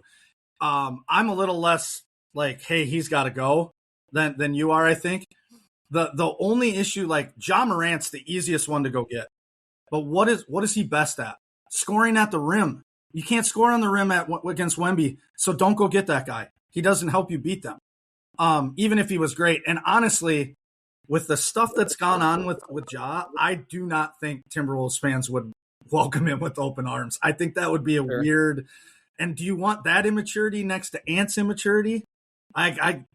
I'm a little less like, hey, he's got to go than you are, I think. The only issue, like, Ja Morant's the easiest one to go get. But what is he best at? Scoring at the rim. You can't score on the rim against Wemby, so don't go get that guy. He doesn't help you beat them, even if he was great. And honestly, with the stuff that's gone on with Ja, I do not think Timberwolves fans would welcome him with open arms. I think that would be a weird. And do you want that immaturity next to Ant's immaturity?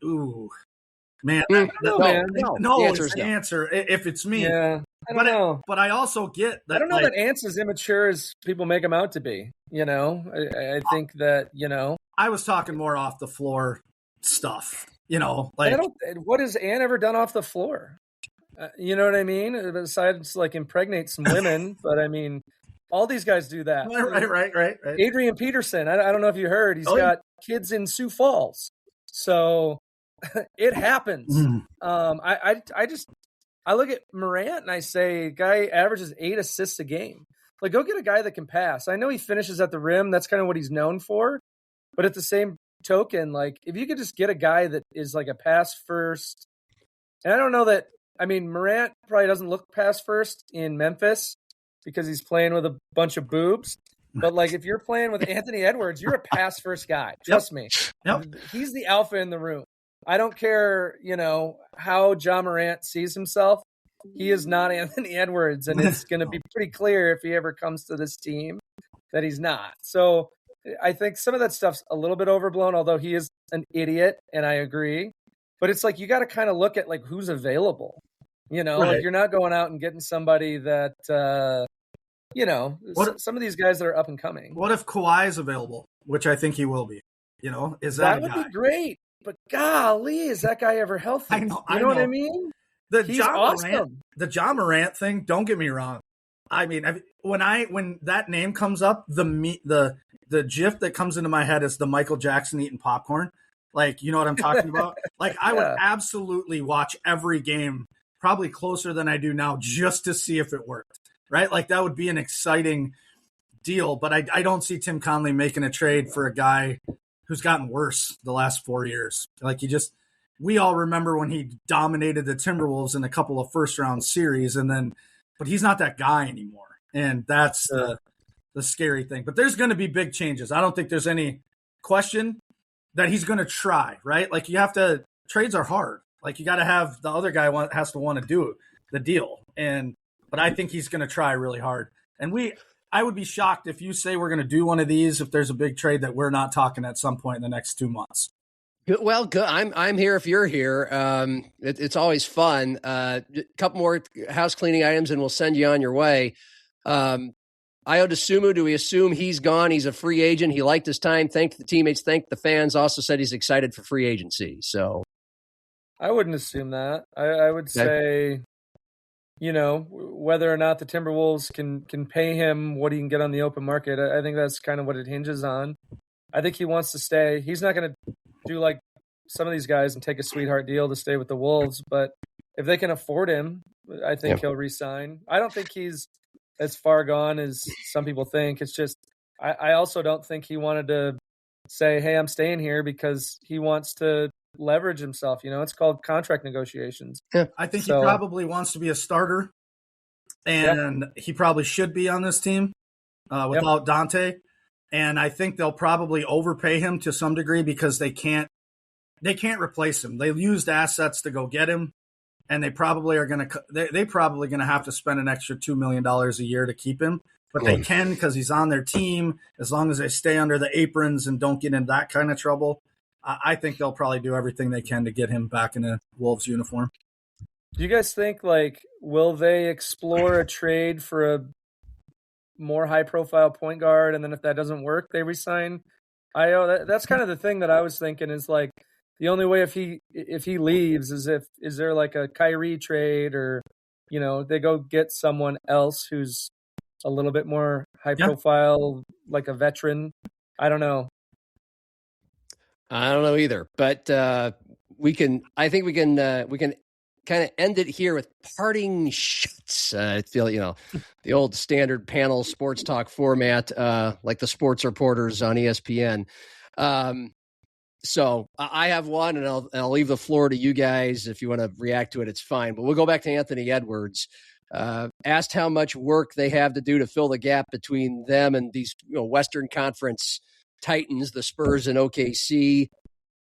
Ooh, man. No, the answer is the answer. If it's me, yeah. I don't know. But I also get that. I don't know that Ant's as immature as people make him out to be. You know, I think that, you know. I was talking more off the floor stuff. You know, what has Ant ever done off the floor? You know what I mean? Besides, like, impregnate some women, but I mean, all these guys do that. Right. Adrian Peterson. I don't know if you heard. He's got kids in Sioux Falls, so it happens. I look at Morant and I say, guy averages 8 assists a game. Like, go get a guy that can pass. I know he finishes at the rim. That's kind of what he's known for. But at the same token, like, if you could just get a guy that is like a pass first, and I don't know that, I mean, Morant probably doesn't look pass first in Memphis because he's playing with a bunch of boobs. But, like, if you're playing with Anthony Edwards, you're a pass first guy. Trust me. Yep. He's the alpha in the room. I don't care, you know, how Ja Morant sees himself. He is not Anthony Edwards, and it's going to be pretty clear if he ever comes to this team that he's not. So I think some of that stuff's a little bit overblown, although he is an idiot, and I agree. But it's like you got to kind of look at, like, who's available. You know, like, you're not going out and getting somebody that, you know, some of these guys that are up and coming. What if Kawhi is available, which I think he will be? You know, is that would be great. But golly, is that guy ever healthy? I know. What I mean? He's awesome. The Ja Morant thing, don't get me wrong. I mean, when that name comes up, the GIF that comes into my head is the Michael Jackson eating popcorn. Like, you know what I'm talking about? Like, I would absolutely watch every game, probably closer than I do now, just to see if it worked. Right? Like, that would be an exciting deal. But I don't see Tim Conley making a trade for a guy who's gotten worse the last 4 years. Like, we all remember when he dominated the Timberwolves in a couple of first round series, but he's not that guy anymore. And that's the scary thing. But there's going to be big changes. I don't think there's any question that he's going to try, right? Like, trades are hard. Like, you got to have the other guy has to want to do the deal. But I think he's going to try really hard. And I would be shocked if you say we're going to do one of these, if there's a big trade, that we're not talking at some point in the next 2 months. Good. Well, good. I'm here if you're here. It's always fun. A couple more house cleaning items, and we'll send you on your way. Ayo Dosunmu, do we assume he's gone? He's a free agent. He liked his time. Thanked the teammates. Thanked the fans. Also said he's excited for free agency. So I wouldn't assume that. I would say, you know, whether or not the Timberwolves can pay him what he can get on the open market, I think that's kind of what it hinges on. I think he wants to stay. He's not going to do like some of these guys and take a sweetheart deal to stay with the Wolves, but if they can afford him, I think he'll re-sign. I don't think he's as far gone as some people think. It's just I also don't think he wanted to say, hey, I'm staying here because he wants to leverage himself. You know, it's called contract negotiations. Yeah. I think he probably wants to be a starter, and he probably should be on this team without Dante. And I think they'll probably overpay him to some degree because they can't replace him. They used assets to go get him, and they probably are going to have to spend an extra $2 million a year to keep him. But they can because he's on their team as long as they stay under the aprons and don't get in that kind of trouble. I think they'll probably do everything they can to get him back in a Wolves uniform. Do you guys think, like, will they explore a trade for a more high-profile point guard, and then if that doesn't work, they resign Ayo? That's kind of the thing that I was thinking is, like, the only way if he leaves is there like a Kyrie trade, or, you know, they go get someone else who's a little bit more high-profile, like a veteran. I don't know. I don't know either, but I think we can kind of end it here with parting shots. I feel, the old standard panel sports talk format, like the sports reporters on ESPN. So I have one, and I'll leave the floor to you guys. If you want to react to it, it's fine. But we'll go back to Anthony Edwards. Asked how much work they have to do to fill the gap between them and these Western Conference Titans, the Spurs and OKC.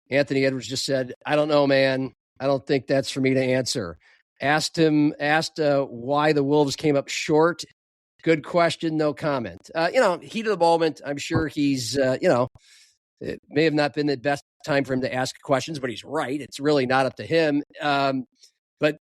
Anthony Edwards just said, "I don't know, man. I don't think that's for me to answer." Asked why the Wolves came up short. Good question, no comment. Heat of the moment. I'm sure he's, it may have not been the best time for him to ask questions, but he's right. It's really not up to him. But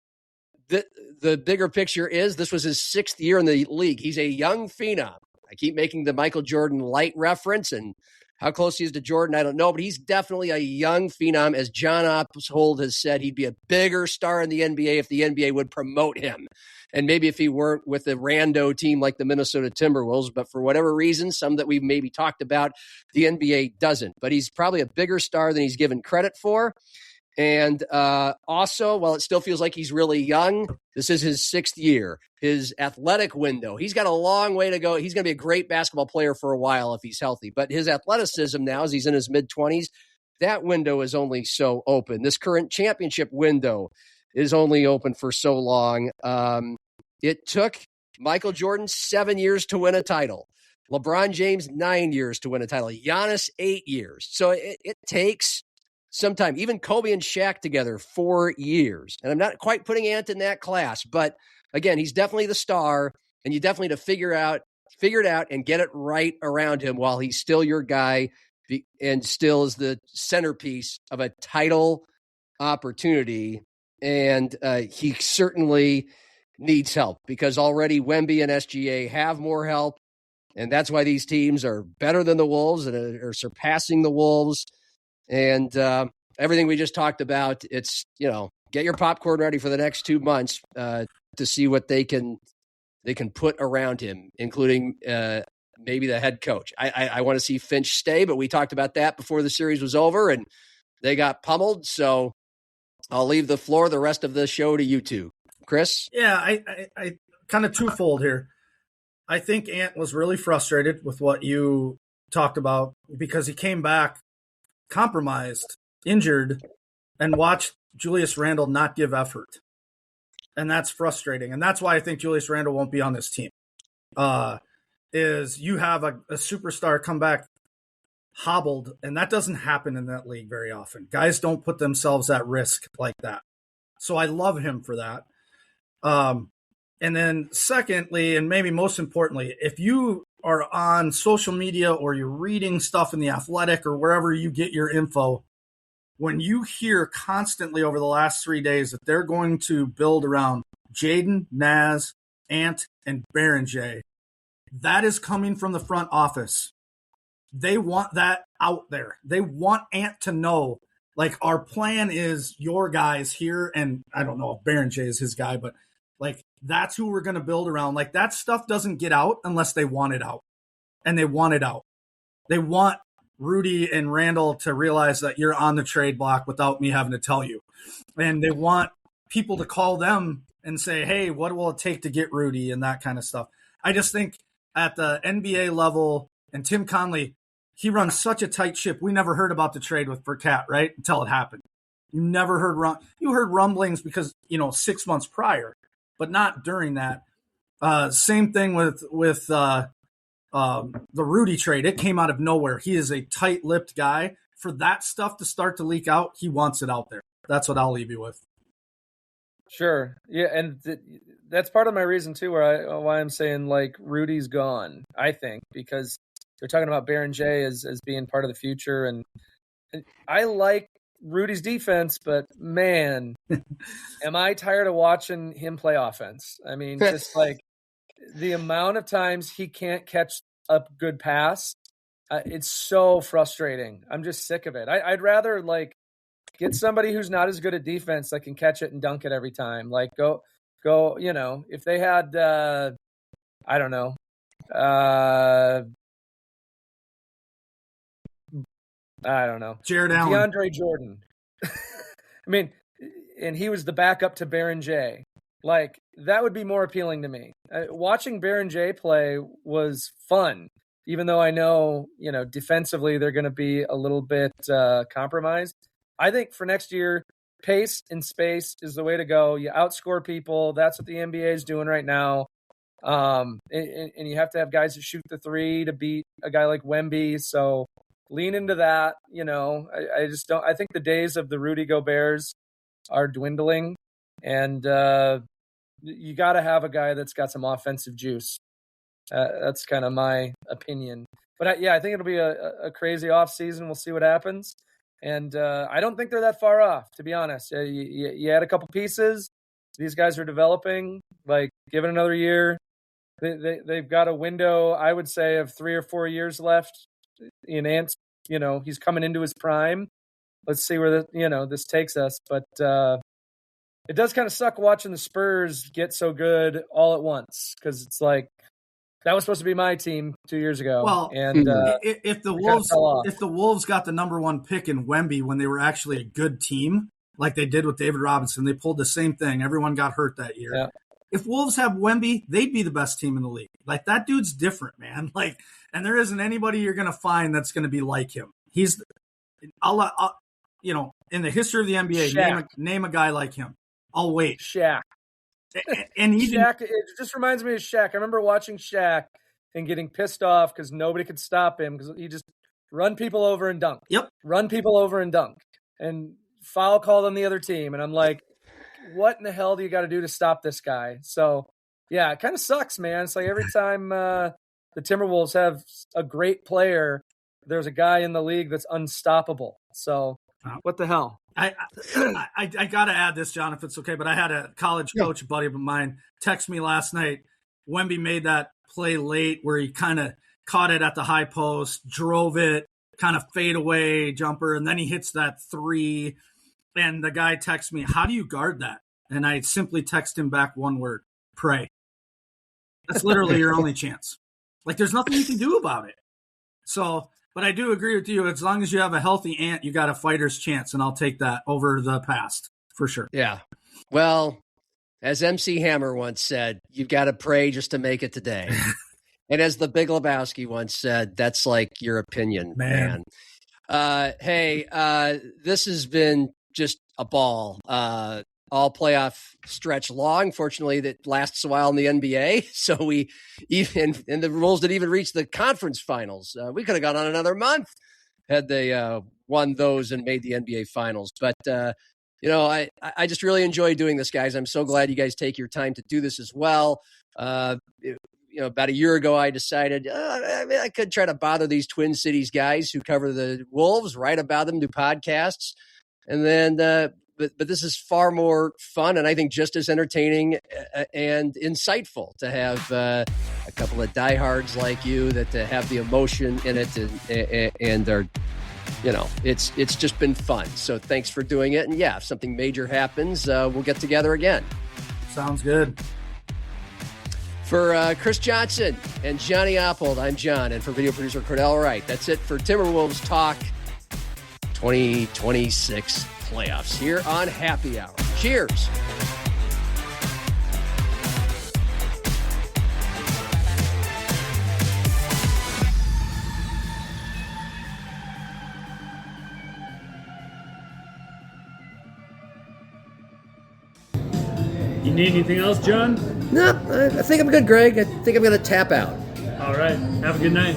the bigger picture is this was his 6th year in the league. He's a young phenom. I keep making the Michael Jordan light reference, and how close he is to Jordan, I don't know, but he's definitely a young phenom. As John Opshold has said, he'd be a bigger star in the NBA if the NBA would promote him. And maybe if he weren't with a rando team like the Minnesota Timberwolves, but for whatever reason, some that we've maybe talked about, the NBA doesn't. But he's probably a bigger star than he's given credit for. And also, while it still feels like he's really young, this is his 6th year. His athletic window, he's got a long way to go. He's going to be a great basketball player for a while if he's healthy. But his athleticism now, as he's in his mid-20s, that window is only so open. This current championship window is only open for so long. It took Michael Jordan 7 years to win a title. LeBron James, 9 years to win a title. Giannis, 8 years. So it takes some time. Even Kobe and Shaq together, 4 years. And I'm not quite putting Ant in that class, but again, he's definitely the star, and you definitely need to figure it out and get it right around him while he's still your guy and still is the centerpiece of a title opportunity. And he certainly needs help because already Wemby and SGA have more help. And that's why these teams are better than the Wolves and are surpassing the Wolves. And everything we just talked about, it's, get your popcorn ready for the next 2 months to see what they can put around him, including maybe the head coach. I want to see Finch stay, but we talked about that before the series was over, and they got pummeled. So I'll leave the floor, the rest of the show, to you two. Chris? Yeah, I kind of twofold here. I think Ant was really frustrated with what you talked about because he came back compromised, injured, and watched Julius Randle not give effort. And that's frustrating. And that's why I think Julius Randle won't be on this team. Is you have a superstar come back hobbled, and that doesn't happen in that league very often. Guys don't put themselves at risk like that. So I love him for that. And then secondly, and maybe most importantly, if you are on social media or you're reading stuff in The Athletic or wherever you get your info, when you hear constantly over the last 3 days that they're going to build around Jaden, Naz, Ant, and Berenjay, that is coming from the front office. They want that out there. They want Ant to know, like, our plan is your guys here, and I don't know if Berenjay is his guy, but like, that's who we're going to build around. Like, that stuff doesn't get out unless they want it out. And they want it out. They want Rudy and Randall to realize that you're on the trade block without me having to tell you. And they want people to call them and say, hey, what will it take to get Rudy and that kind of stuff. I just think at the NBA level, and Tim Conley, he runs such a tight ship. We never heard about the trade with Burkett, right? Until it happened. You never heard you heard rumblings because, 6 months prior, but not during that. Same thing with the Rudy trade. It came out of nowhere. He is a tight-lipped guy. For that stuff to start to leak out, he wants it out there. That's what I'll leave you with. Sure. Yeah, and that's part of my reason, too, why I'm saying, like, Rudy's gone, I think, because they're talking about Berenjay as being part of the future. And I like Rudy's defense, but, man, am I tired of watching him play offense. I mean, just like the amount of times he can't catch a good pass, it's so frustrating. I'm just sick of it. I'd rather, like, get somebody who's not as good at defense that can catch it and dunk it every time. Like, go, if they had, I don't know, Jared Allen. DeAndre Jordan. I mean, and he was the backup to Baron J. Like, that would be more appealing to me. Watching Baron J play was fun, even though I know, defensively they're going to be a little bit compromised. I think for next year, pace and space is the way to go. You outscore people. That's what the NBA is doing right now. And you have to have guys that shoot the three to beat a guy like Wemby. So lean into that. I just don't. I think the days of the Rudy Goberts are dwindling, and you got to have a guy that's got some offensive juice. That's kind of my opinion. But I think it'll be a crazy offseason. We'll see what happens. And I don't think they're that far off, to be honest. You add a couple pieces. These guys are developing. Like, give it another year. They've got a window, I would say, of 3 or 4 years left. In Ants, he's coming into his prime. Let's see where this takes us. But it does kind of suck watching the Spurs get so good all at once, because it's like, that was supposed to be my team 2 years ago. Well, and if the Wolves got the number 1 pick in Wemby when they were actually a good team, like they did with David Robinson, they pulled the same thing. Everyone got hurt that year. Yeah. If Wolves have Wemby, they'd be the best team in the league. Like, that dude's different, man. Like, and there isn't anybody you're going to find that's going to be like him. He's, in the history of the NBA, name a guy like him. I'll wait. Shaq. And Shaq, it just reminds me of Shaq. I remember watching Shaq and getting pissed off because nobody could stop him because he just run people over and dunk. Yep. Run people over and dunk. And foul called on the other team. And I'm like, what in the hell do you got to do to stop this guy? So, yeah, it kind of sucks, man. It's like every time the Timberwolves have a great player, there's a guy in the league that's unstoppable. So, what the hell? I got to add this, John, if it's okay, but I had a college coach buddy of mine text me last night. Wemby made that play late where he kind of caught it at the high post, drove it, kind of fade away jumper, and then he hits that three. And the guy texts me, how do you guard that? And I simply text him back one word: pray. That's literally your only chance. Like, there's nothing you can do about it. So, but I do agree with you. As long as you have a healthy Ant, you got a fighter's chance, and I'll take that over the past for sure. Yeah. Well, as MC Hammer once said, you've got to pray just to make it today. And as the Big Lebowski once said, that's like your opinion, man. Hey, this has been just a ball. All playoff stretch long. Fortunately, that lasts a while in the NBA. So we even, and the Wolves didn't even reach the conference finals. We could have gone on another month had they won those and made the NBA finals. But, I just really enjoy doing this, guys. I'm so glad you guys take your time to do this as well. About a year ago, I decided I could try to bother these Twin Cities guys who cover the Wolves, write about them, do podcasts. And then, but this is far more fun and I think just as entertaining and insightful to have a couple of diehards like you that have the emotion in it and are, it's just been fun. So thanks for doing it. And yeah, if something major happens, we'll get together again. Sounds good. For Chris Johnson and Johnny Oppold, I'm John. And for video producer Cordell Wright, that's it for Timberwolves Talk 2026 playoffs here on Happy Hour. Cheers. You need anything else, John? No, I think I'm good, Greg. I think I'm going to tap out. All right. Have a good night.